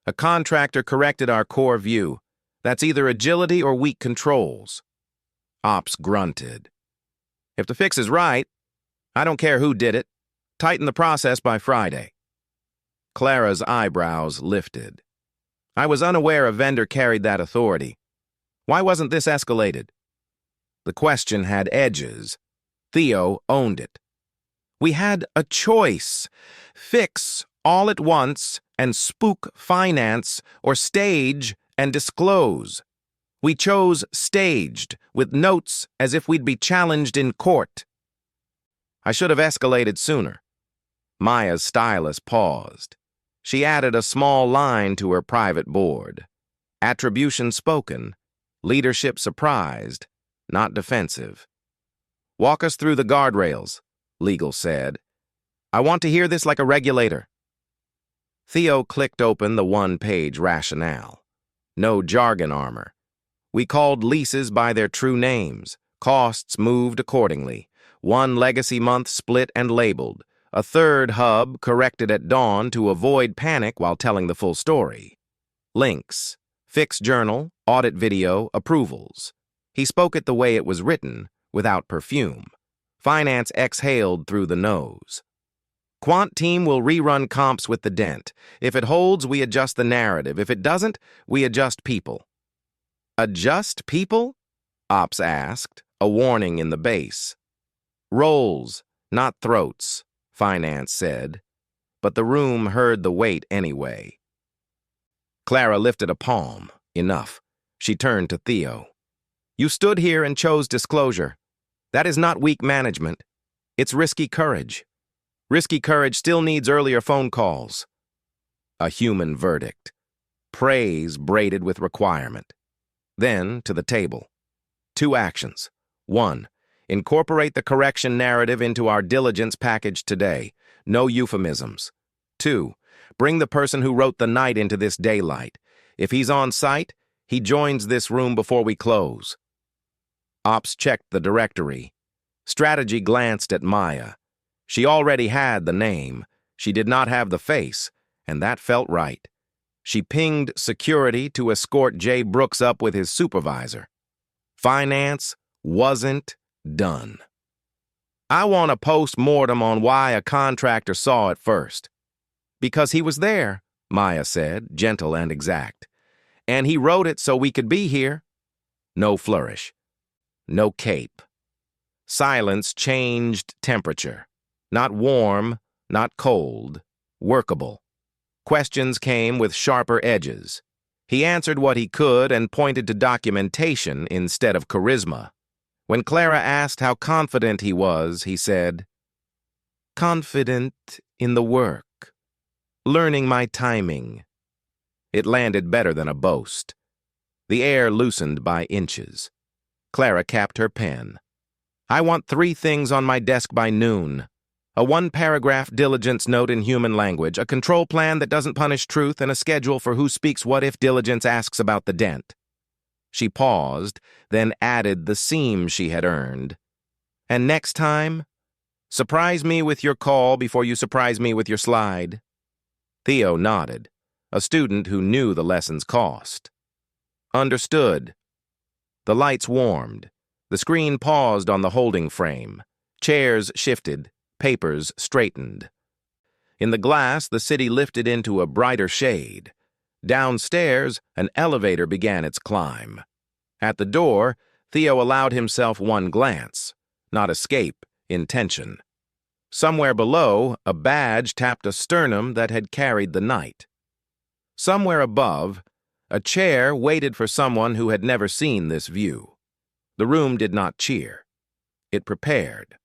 S1: "A contractor corrected our core view. That's either agility or weak controls." Ops grunted. "If the fix is right, I don't care who did it. Tighten the process by Friday." Clara's eyebrows lifted. "I was unaware a vendor carried that authority. Why wasn't this escalated?" The question had edges. Theo owned it. "We had a choice. Fix all at once and spook finance, or stage and disclose. We chose staged, with notes as if we'd be challenged in court." "I should have escalated sooner." Maya's stylus paused. She added a small line to her private board. Attribution spoken, leadership surprised, not defensive. "Walk us through the guardrails," Legal said. "I want to hear this like a regulator." Theo clicked open the 1-page rationale. No jargon armor. "We called leases by their true names. Costs moved accordingly. 1 legacy month split and labeled. A 3rd hub corrected at dawn to avoid panic while telling the full story. Links, fix journal, audit video, approvals." He spoke it the way it was written, without perfume. Finance exhaled through the nose. "Quant team will rerun comps with the dent. If it holds, we adjust the narrative. If it doesn't, we adjust people." "Adjust people?" Ops asked, a warning in the base. "Roles, not throats," Finance said. But the room heard the weight anyway. Clara lifted a palm. Enough. She turned to Theo. "You stood here and chose disclosure. That is not weak management. It's risky courage. Risky courage still needs earlier phone calls." A human verdict. Praise braided with requirement. Then to the table. 2 actions. 1. Incorporate the correction narrative into our diligence package today. No euphemisms. 2. Bring the person who wrote the night into this daylight. If he's on site, he joins this room before we close. Ops checked the directory. Strategy glanced at Maya. She already had the name. She did not have the face, and that felt right. She pinged security to escort Jay Brooks up with his supervisor. Finance wasn't done. I want a post-mortem on why a contractor saw it first. Because he was there, Maya said, gentle and exact. And he wrote it so we could be here. No flourish. No cape. Silence changed temperature. Not warm, not cold. Workable. Questions came with sharper edges. He answered what he could and pointed to documentation instead of charisma. When Clara asked how confident he was, he said, "Confident in the work. Learning my timing." It landed better than a boast. The air loosened by inches. Clara capped her pen. "I want 3 things on my desk by noon. A 1-paragraph diligence note in human language, a control plan that doesn't punish truth, and a schedule for who speaks what if diligence asks about the dent." She paused, then added the seam she had earned. "And next time, surprise me with your call before you surprise me with your slide." Theo nodded, a student who knew the lesson's cost. "Understood." The lights warmed. The screen paused on the holding frame. Chairs shifted. Papers straightened. In the glass, the city lifted into a brighter shade. Downstairs, an elevator began its climb. At the door, Theo allowed himself one glance. Not escape, intention. Somewhere below, a badge tapped a sternum that had carried the night. Somewhere above, a chair waited for someone who had never seen this view. The room did not cheer. It prepared.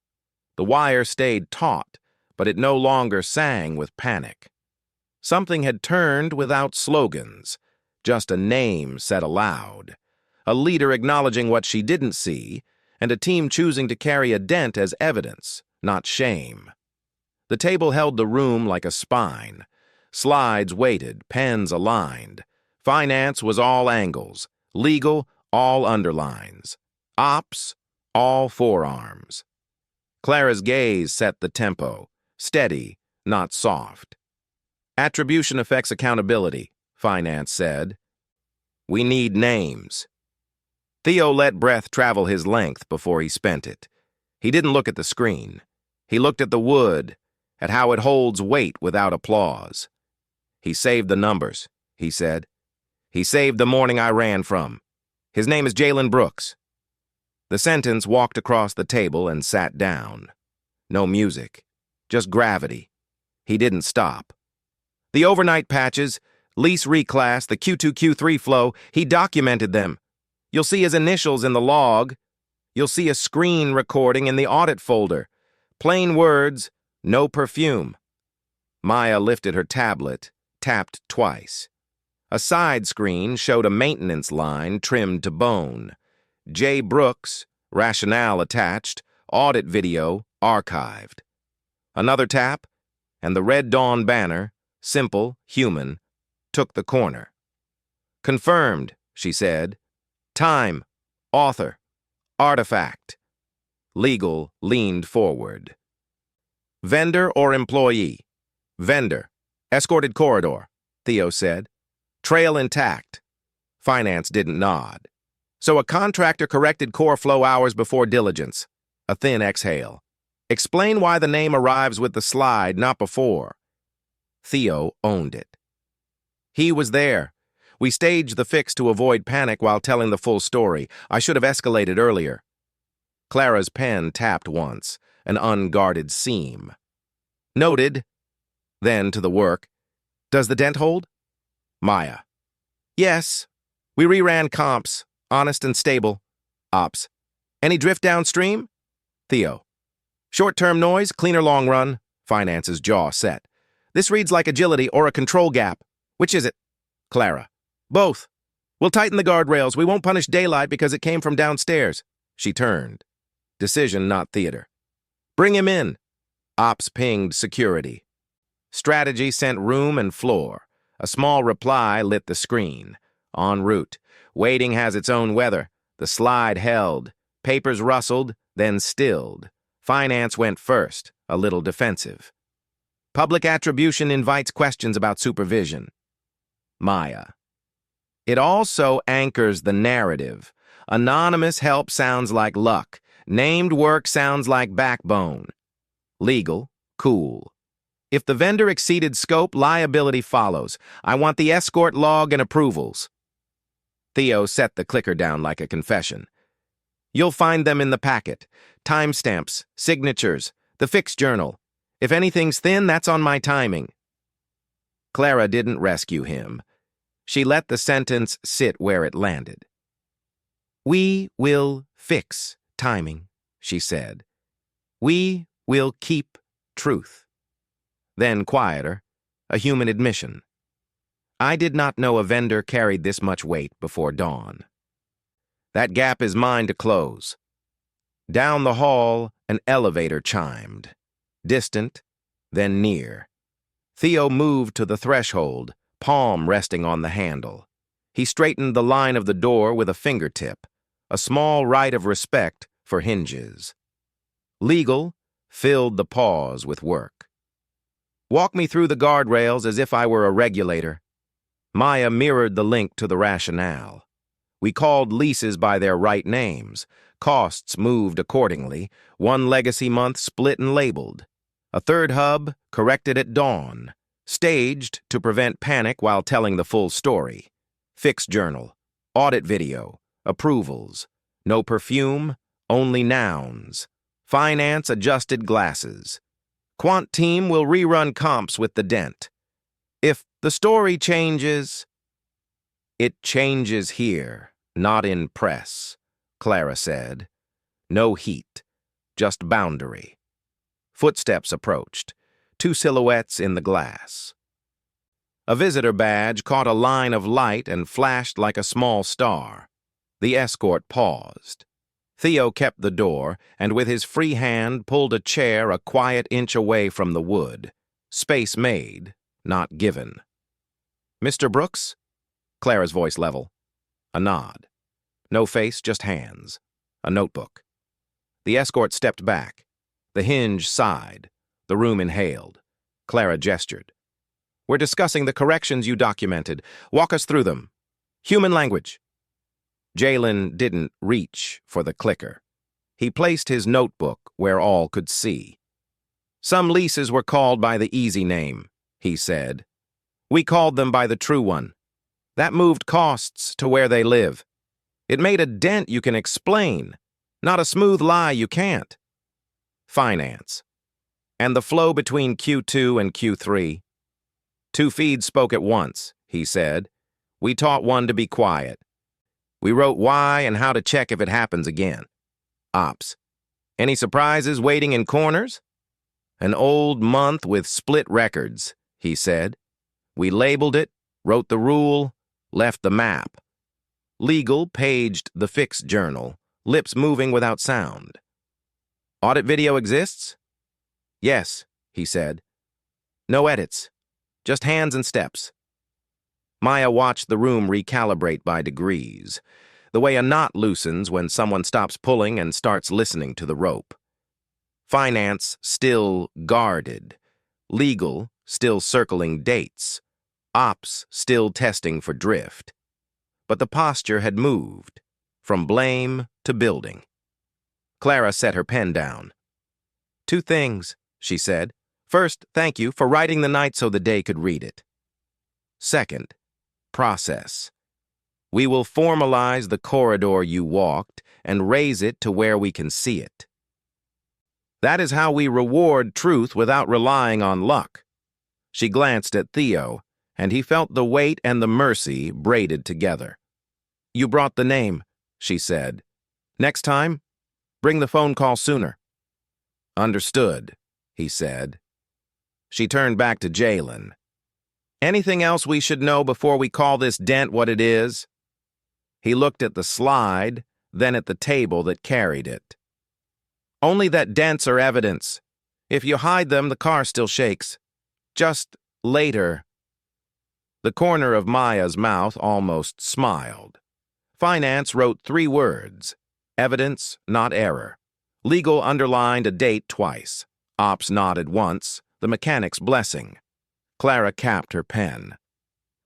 S1: The wire stayed taut, but it no longer sang with panic. Something had turned without slogans, just a name said aloud, a leader acknowledging what she didn't see, and a team choosing to carry a dent as evidence, not shame. The table held the room like a spine. Slides waited, pens aligned. Finance was all angles, legal, all underlines. Ops, all forearms. Clara's gaze set the tempo, steady, not soft. "Attribution affects accountability," Finance said. "We need names." Theo let breath travel his length before he spent it. He didn't look at the screen. He looked at the wood, at how it holds weight without applause. "He saved the numbers," he said. "He saved the morning I ran from. His name is Jalen Brooks." The sentence walked across the table and sat down. No music, just gravity. He didn't stop. The overnight patches, lease reclass, the Q2, Q3 flow, he documented them. You'll see his initials in the log. You'll see a screen recording in the audit folder. Plain words, no perfume. Maya lifted her tablet, tapped twice. A side screen showed a maintenance line trimmed to bone. J. Brooks, rationale attached, audit video archived. Another tap, and the Red Dawn banner, simple, human, took the corner. "Confirmed," she said. "Time, author, artifact." Legal leaned forward. "Vendor or employee?" "Vendor. Escorted corridor," Theo said. "Trail intact." Finance didn't nod. "So a contractor corrected core flow hours before diligence." A thin exhale. "Explain why the name arrives with the slide, not before." Theo owned it. "He was there. We staged the fix to avoid panic while telling the full story. I should have escalated earlier." Clara's pen tapped once, an unguarded seam. "Noted." Then to the work. "Does the dent hold?" Maya. "Yes. We reran comps. Honest and stable." Ops. "Any drift downstream?" Theo. "Short-term noise, cleaner long run." Finance's jaw set. "This reads like agility or a control gap. Which is it?" Clara. "Both. We'll tighten the guardrails. We won't punish daylight because it came from downstairs." She turned. Decision, not theater. Bring him in. Ops pinged security. Strategy sent room and floor. A small reply lit the screen. En route. Waiting has its own weather. The slide held. Papers rustled, then stilled. Finance went first, a little defensive. Public attribution invites questions about supervision. Maya. It also anchors the narrative. Anonymous help sounds like luck. Named work sounds like backbone. Legal, cool. If the vendor exceeded scope, liability follows. I want the escort log and approvals. Theo set the clicker down like a confession. You'll find them in the packet. Timestamps, signatures, the fixed journal. If anything's thin, that's on my timing. Clara didn't rescue him. She let the sentence sit where it landed. We will fix timing, she said. We will keep truth. Then, quieter, a human admission. I did not know a vendor carried this much weight before dawn. That gap is mine to close. Down the hall, an elevator chimed. Distant, then near. Theo moved to the threshold, palm resting on the handle. He straightened the line of the door with a fingertip, a small rite of respect for hinges. Legal filled the pause with work. Walk me through the guardrails as if I were a regulator. Maya mirrored the link to the rationale. We called leases by their right names. Costs moved accordingly. One legacy month split and labeled. A third hub corrected at dawn. Staged to prevent panic while telling the full story. Fixed journal. Audit video. Approvals. No perfume, only nouns. Finance adjusted glasses. Quant team will rerun comps with the dent. If the story changes, it changes here, not in press, Clara said. No heat, just boundary. Footsteps approached, 2 silhouettes in the glass. A visitor badge caught a line of light and flashed like a small star. The escort paused. Theo kept the door and with his free hand pulled a chair a quiet inch away from the wood. Space made, not given. Mr. Brooks? Clara's voice level. A nod. No face, just hands. A notebook. The escort stepped back. The hinge sighed. The room inhaled. Clara gestured. We're discussing the corrections you documented. Walk us through them. Human language. Jalen didn't reach for the clicker. He placed his notebook where all could see. Some leases were called by the easy name, he said. We called them by the true one. That moved costs to where they live. It made a dent you can explain, not a smooth lie you can't. Finance. And the flow between Q2 and Q3. 2 feeds spoke at once, he said. We taught one to be quiet. We wrote why and how to check if it happens again. Ops. Any surprises waiting in corners? An old month with split records, he said. We labeled it, wrote the rule, left the map. Legal paged the fixed journal, lips moving without sound. Audit video exists? Yes, he said. No edits, just hands and steps. Maya watched the room recalibrate by degrees, the way a knot loosens when someone stops pulling and starts listening to the rope. Finance still guarded, legal still circling dates, ops still testing for drift. But the posture had moved, from blame to building. Clara set her pen down. 2 things, she said. First, thank you for writing the night so the day could read it. Second, process. We will formalize the corridor you walked and raise it to where we can see it. That is how we reward truth without relying on luck. She glanced at Theo, and he felt the weight and the mercy braided together. You brought the name, she said. Next time, bring the phone call sooner. Understood, he said. She turned back to Jalen. Anything else we should know before we call this dent what it is? He looked at the slide, then at the table that carried it. Only that dents are evidence. If you hide them, the car still shakes. Just later. The corner of Maya's mouth almost smiled. Finance wrote 3 words. Evidence, not error. Legal underlined a date twice. Ops nodded once, the mechanic's blessing. Clara capped her pen.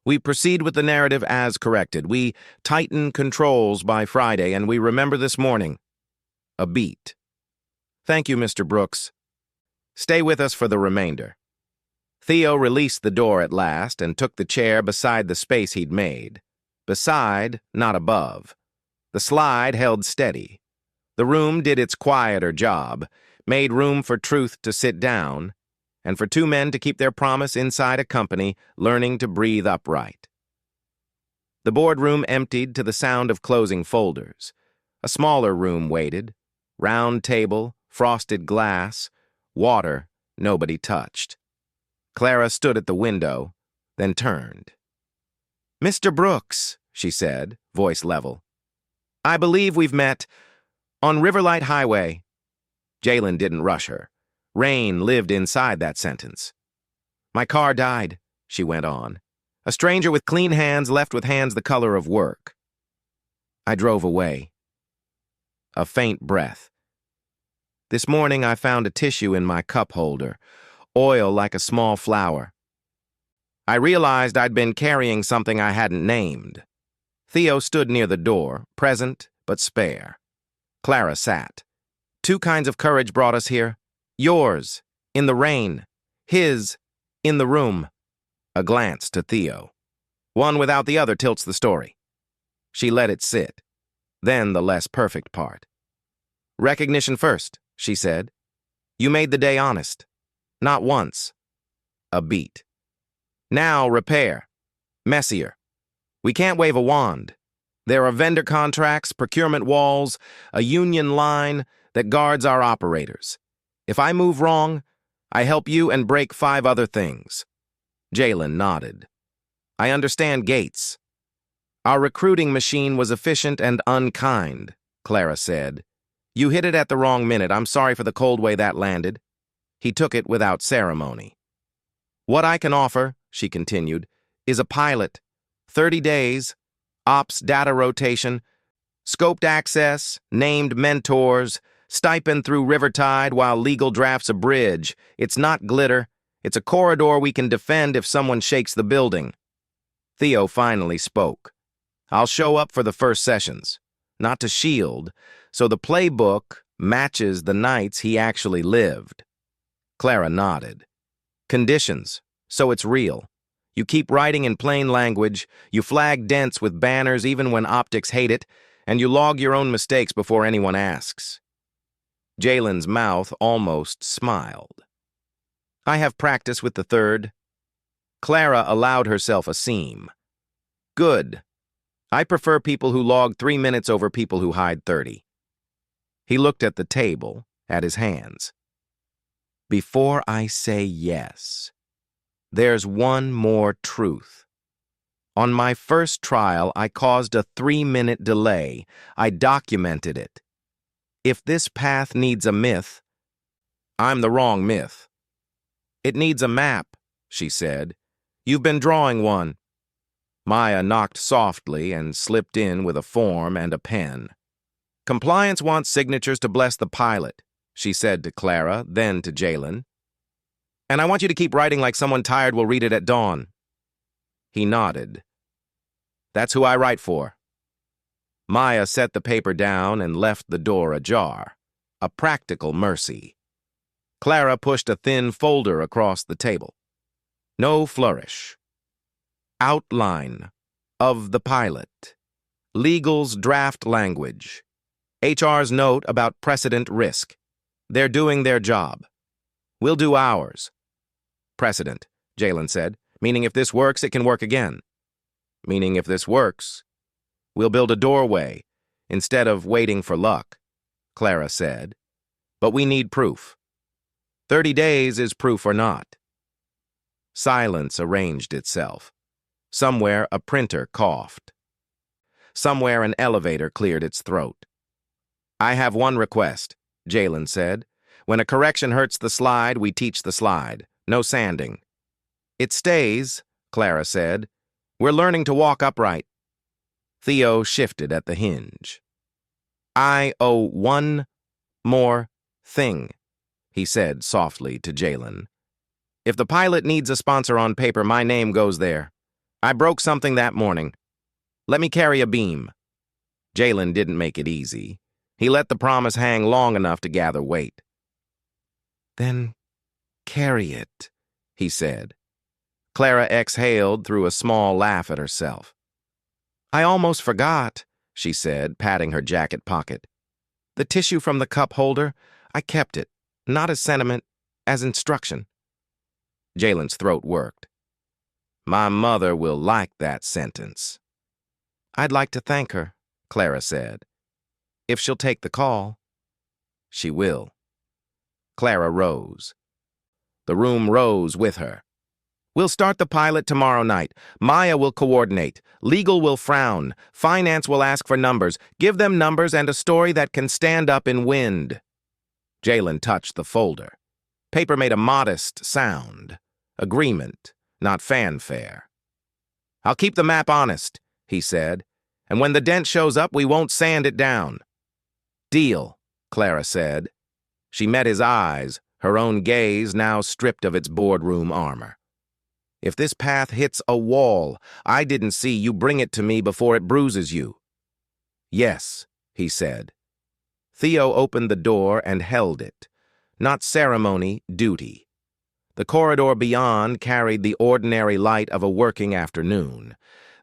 S1: We proceed with the narrative as corrected. We tighten controls by Friday, and we remember this morning. A beat. Thank you, Mr. Brooks. Stay with us for the remainder. Theo released the door at last and took the chair beside the space he'd made. Beside, not above. The slide held steady. The room did its quieter job, made room for truth to sit down, and for 2 men to keep their promise inside a company, learning to breathe upright. The boardroom emptied to the sound of closing folders. A smaller room waited. Round table, frosted glass, water nobody touched. Clara stood at the window, then turned. "Mr. Brooks," she said, voice level. "I believe we've met on Riverlight Highway." Jalen didn't rush her. Rain lived inside that sentence. "My car died," she went on. "A stranger with clean hands left with hands the color of work. I drove away." A faint breath. "This morning I found a tissue in my cup holder, oil like a small flower. I realized I'd been carrying something I hadn't named." Theo stood near the door, present but spare. Clara sat. "2 kinds of courage brought us here. Yours, in the rain. His, in the room." A glance to Theo. "One without the other tilts the story." She let it sit. Then the less perfect part. "Recognition first," she said. "You made the day honest. Not once." A beat. "Now repair. Messier. We can't wave a wand. There are vendor contracts, procurement walls, a union line that guards our operators. If I move wrong, I help you and break 5 other things." Jalen nodded. "I understand gates." "Our recruiting machine was efficient and unkind," Clara said. "You hit it at the wrong minute. I'm sorry for the cold way that landed." He took it without ceremony. "What I can offer," she continued, "is a pilot. 30 days, ops data rotation, scoped access, named mentors, stipend through Rivertide while legal drafts a bridge. It's not glitter. It's a corridor we can defend if someone shakes the building." Theo finally spoke. "I'll show up for the first sessions. Not to shield, so the playbook matches the nights he actually lived." Clara nodded. "Conditions, so it's real. You keep writing in plain language, you flag dents with banners even when optics hate it, and you log your own mistakes before anyone asks." Jalen's mouth almost smiled. "I have practice with the 3rd. Clara allowed herself a seam. "Good. I prefer people who log 3 minutes over people who hide 30. He looked at the table, at his hands. "Before I say yes, there's one more truth. On my first trial, I caused a 3-minute delay. I documented it. If this path needs a myth, I'm the wrong myth." "It needs a map," she said. "You've been drawing one." Maya knocked softly and slipped in with a form and a pen. "Compliance wants signatures to bless the pilot," she said to Clara, then to Jalen. "And I want you to keep writing like someone tired will read it at dawn." He nodded. "That's who I write for." Maya set the paper down and left the door ajar. A practical mercy. Clara pushed a thin folder across the table. No flourish. Outline of the pilot. Legal's draft language. HR's note about precedent risk. They're doing their job. We'll do ours. Precedent, Jalen said, meaning if this works, it can work again. Meaning if this works, we'll build a doorway instead of waiting for luck, Clara said. But we need proof. 30 days is proof or not. Silence arranged itself. Somewhere a printer coughed. Somewhere an elevator cleared its throat. "I have one request," Jalen said. When a correction hurts the slide, we teach the slide. No sanding. It stays, Clara said. We're learning to walk upright. Theo shifted at the hinge. I owe one more thing, he said softly to Jalen. If the pilot needs a sponsor on paper, my name goes there. I broke something that morning. Let me carry a beam. Jalen didn't make it easy. He let the promise hang long enough to gather weight. Then carry it, he said. Clara exhaled through a small laugh at herself. I almost forgot, she said, patting her jacket pocket. The tissue from the cup holder, I kept it, not as sentiment, as instruction. Jalen's throat worked. My mother will like that sentence. I'd like to thank her, Clara said. If she'll take the call. She will. Clara rose. The room rose with her. We'll start the pilot tomorrow night. Maya will coordinate. Legal will frown. Finance will ask for numbers. Give them numbers and a story that can stand up in wind. Jalen touched the folder. Paper made a modest sound. Agreement, not fanfare. I'll keep the map honest, he said, and when the dent shows up, we won't sand it down. Deal, Clara said. She met his eyes, her own gaze now stripped of its boardroom armor. If this path hits a wall I didn't see, you bring it to me before it bruises you. Yes, he said. Theo opened the door and held it. Not ceremony, duty. The corridor beyond carried the ordinary light of a working afternoon.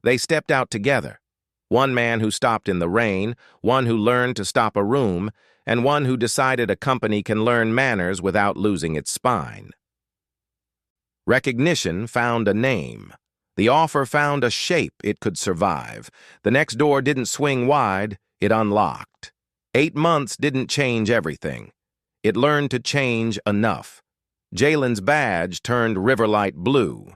S1: They stepped out together. One man who stopped in the rain, one who learned to stop a room, and one who decided a company can learn manners without losing its spine. Recognition found a name. The offer found a shape it could survive. The next door didn't swing wide, it unlocked. 8 months didn't change everything. It learned to change enough. Jalen's badge turned Riverlight blue.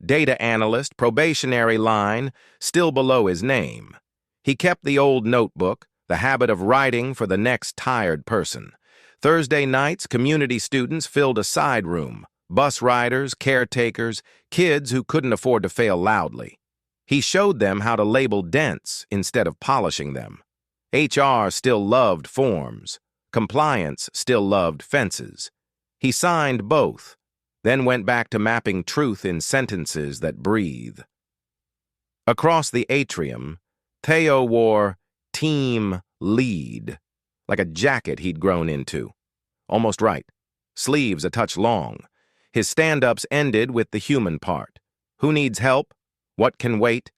S1: Data analyst, probationary line, still below his name. He kept the old notebook, the habit of writing for the next tired person. Thursday nights, community students filled a side room. Bus riders, caretakers, kids who couldn't afford to fail loudly. He showed them how to label dents instead of polishing them. HR still loved forms. Compliance still loved fences. He signed both, then went back to mapping truth in sentences that breathe. Across the atrium, Theo wore team lead, like a jacket he'd grown into. Almost right. Sleeves a touch long. His stand-ups ended with the human part. Who needs help? What can wait?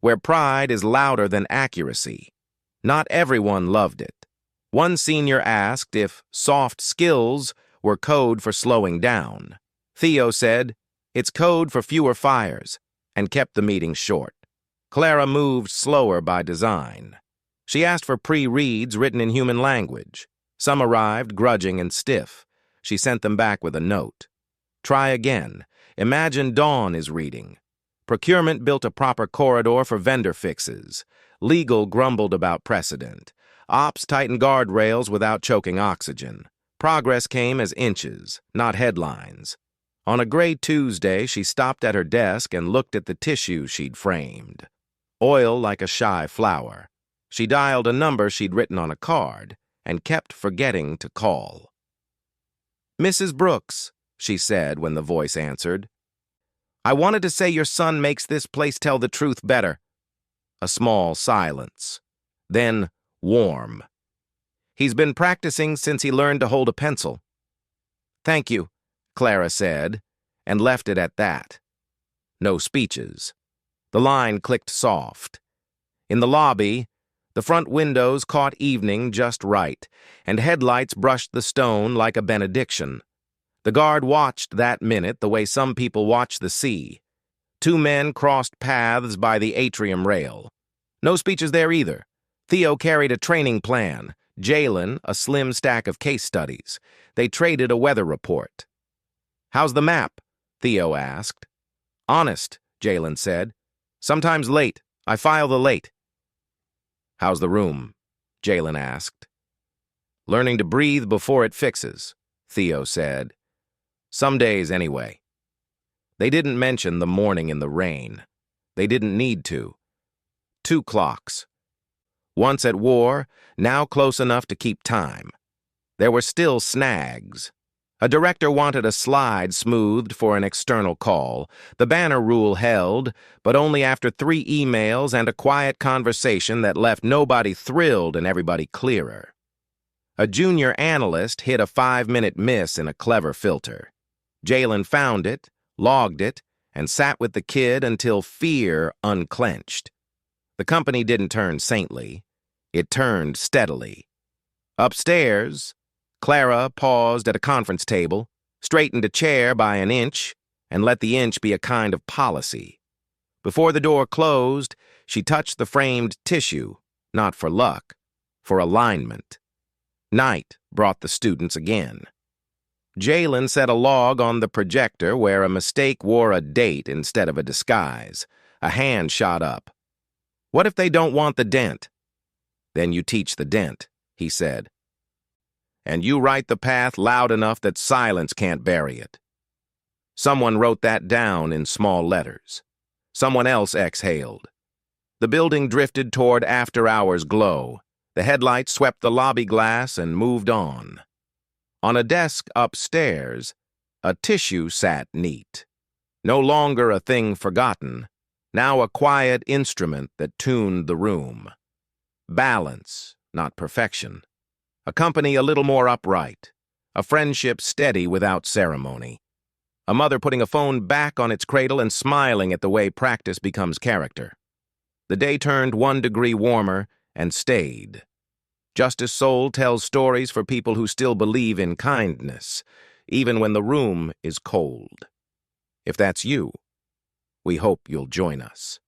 S1: Where pride is louder than accuracy. Not everyone loved it. One senior asked if soft skills were code for slowing down. Theo said, it's code for fewer fires, and kept the meeting short. Clara moved slower by design. She asked for pre-reads written in human language. Some arrived grudging and stiff. She sent them back with a note. Try again. Imagine Dawn is reading. Procurement built a proper corridor for vendor fixes. Legal grumbled about precedent. Ops tightened guardrails without choking oxygen. Progress came as inches, not headlines. On a gray Tuesday, she stopped at her desk and looked at the tissue she'd framed. Oil like a shy flower. She dialed a number she'd written on a card and kept forgetting to call. Mrs. Brooks, she said when the voice answered. I wanted to say your son makes this place tell the truth better. A small silence. Then warm. He's been practicing since he learned to hold a pencil. Thank you, Clara said, and left it at that. No speeches. The line clicked soft. In the lobby, the front windows caught evening just right, and headlights brushed the stone like a benediction. The guard watched that minute the way some people watch the sea. 2 men crossed paths by the atrium rail. No speeches there either. Theo carried a training plan, Jalen a slim stack of case studies. They traded a weather report. How's the map? Theo asked. Honest, Jalen said. Sometimes late. I file the late. How's the room? Jalen asked. Learning to breathe before it fixes, Theo said. Some days, anyway. They didn't mention the morning in the rain. They didn't need to. 2 clocks. Once at war, now close enough to keep time. There were still snags. A director wanted a slide smoothed for an external call. The banner rule held, but only after 3 emails and a quiet conversation that left nobody thrilled and everybody clearer. A junior analyst hit a 5-minute miss in a clever filter. Jalen found it, logged it, and sat with the kid until fear unclenched. The company didn't turn saintly. It turned steadily. Upstairs, Clara paused at a conference table, straightened a chair by an inch, and let the inch be a kind of policy. Before the door closed, she touched the framed tissue, not for luck, for alignment. Night brought the students again. Jalen set a log on the projector where a mistake wore a date instead of a disguise. A hand shot up. What if they don't want the dent? Then you teach the dent, he said. And you write the path loud enough that silence can't bury it. Someone wrote that down in small letters. Someone else exhaled. The building drifted toward after-hours glow. The headlights swept the lobby glass and moved on. On a desk upstairs, a tissue sat neat. No longer a thing forgotten, now a quiet instrument that tuned the room. Balance, not perfection. A company a little more upright. A friendship steady without ceremony. A mother putting a phone back on its cradle and smiling at the way practice becomes character. The day turned 1 degree warmer and stayed. JusticeSoul tells stories for people who still believe in kindness, even when the room is cold. If that's you, we hope you'll join us.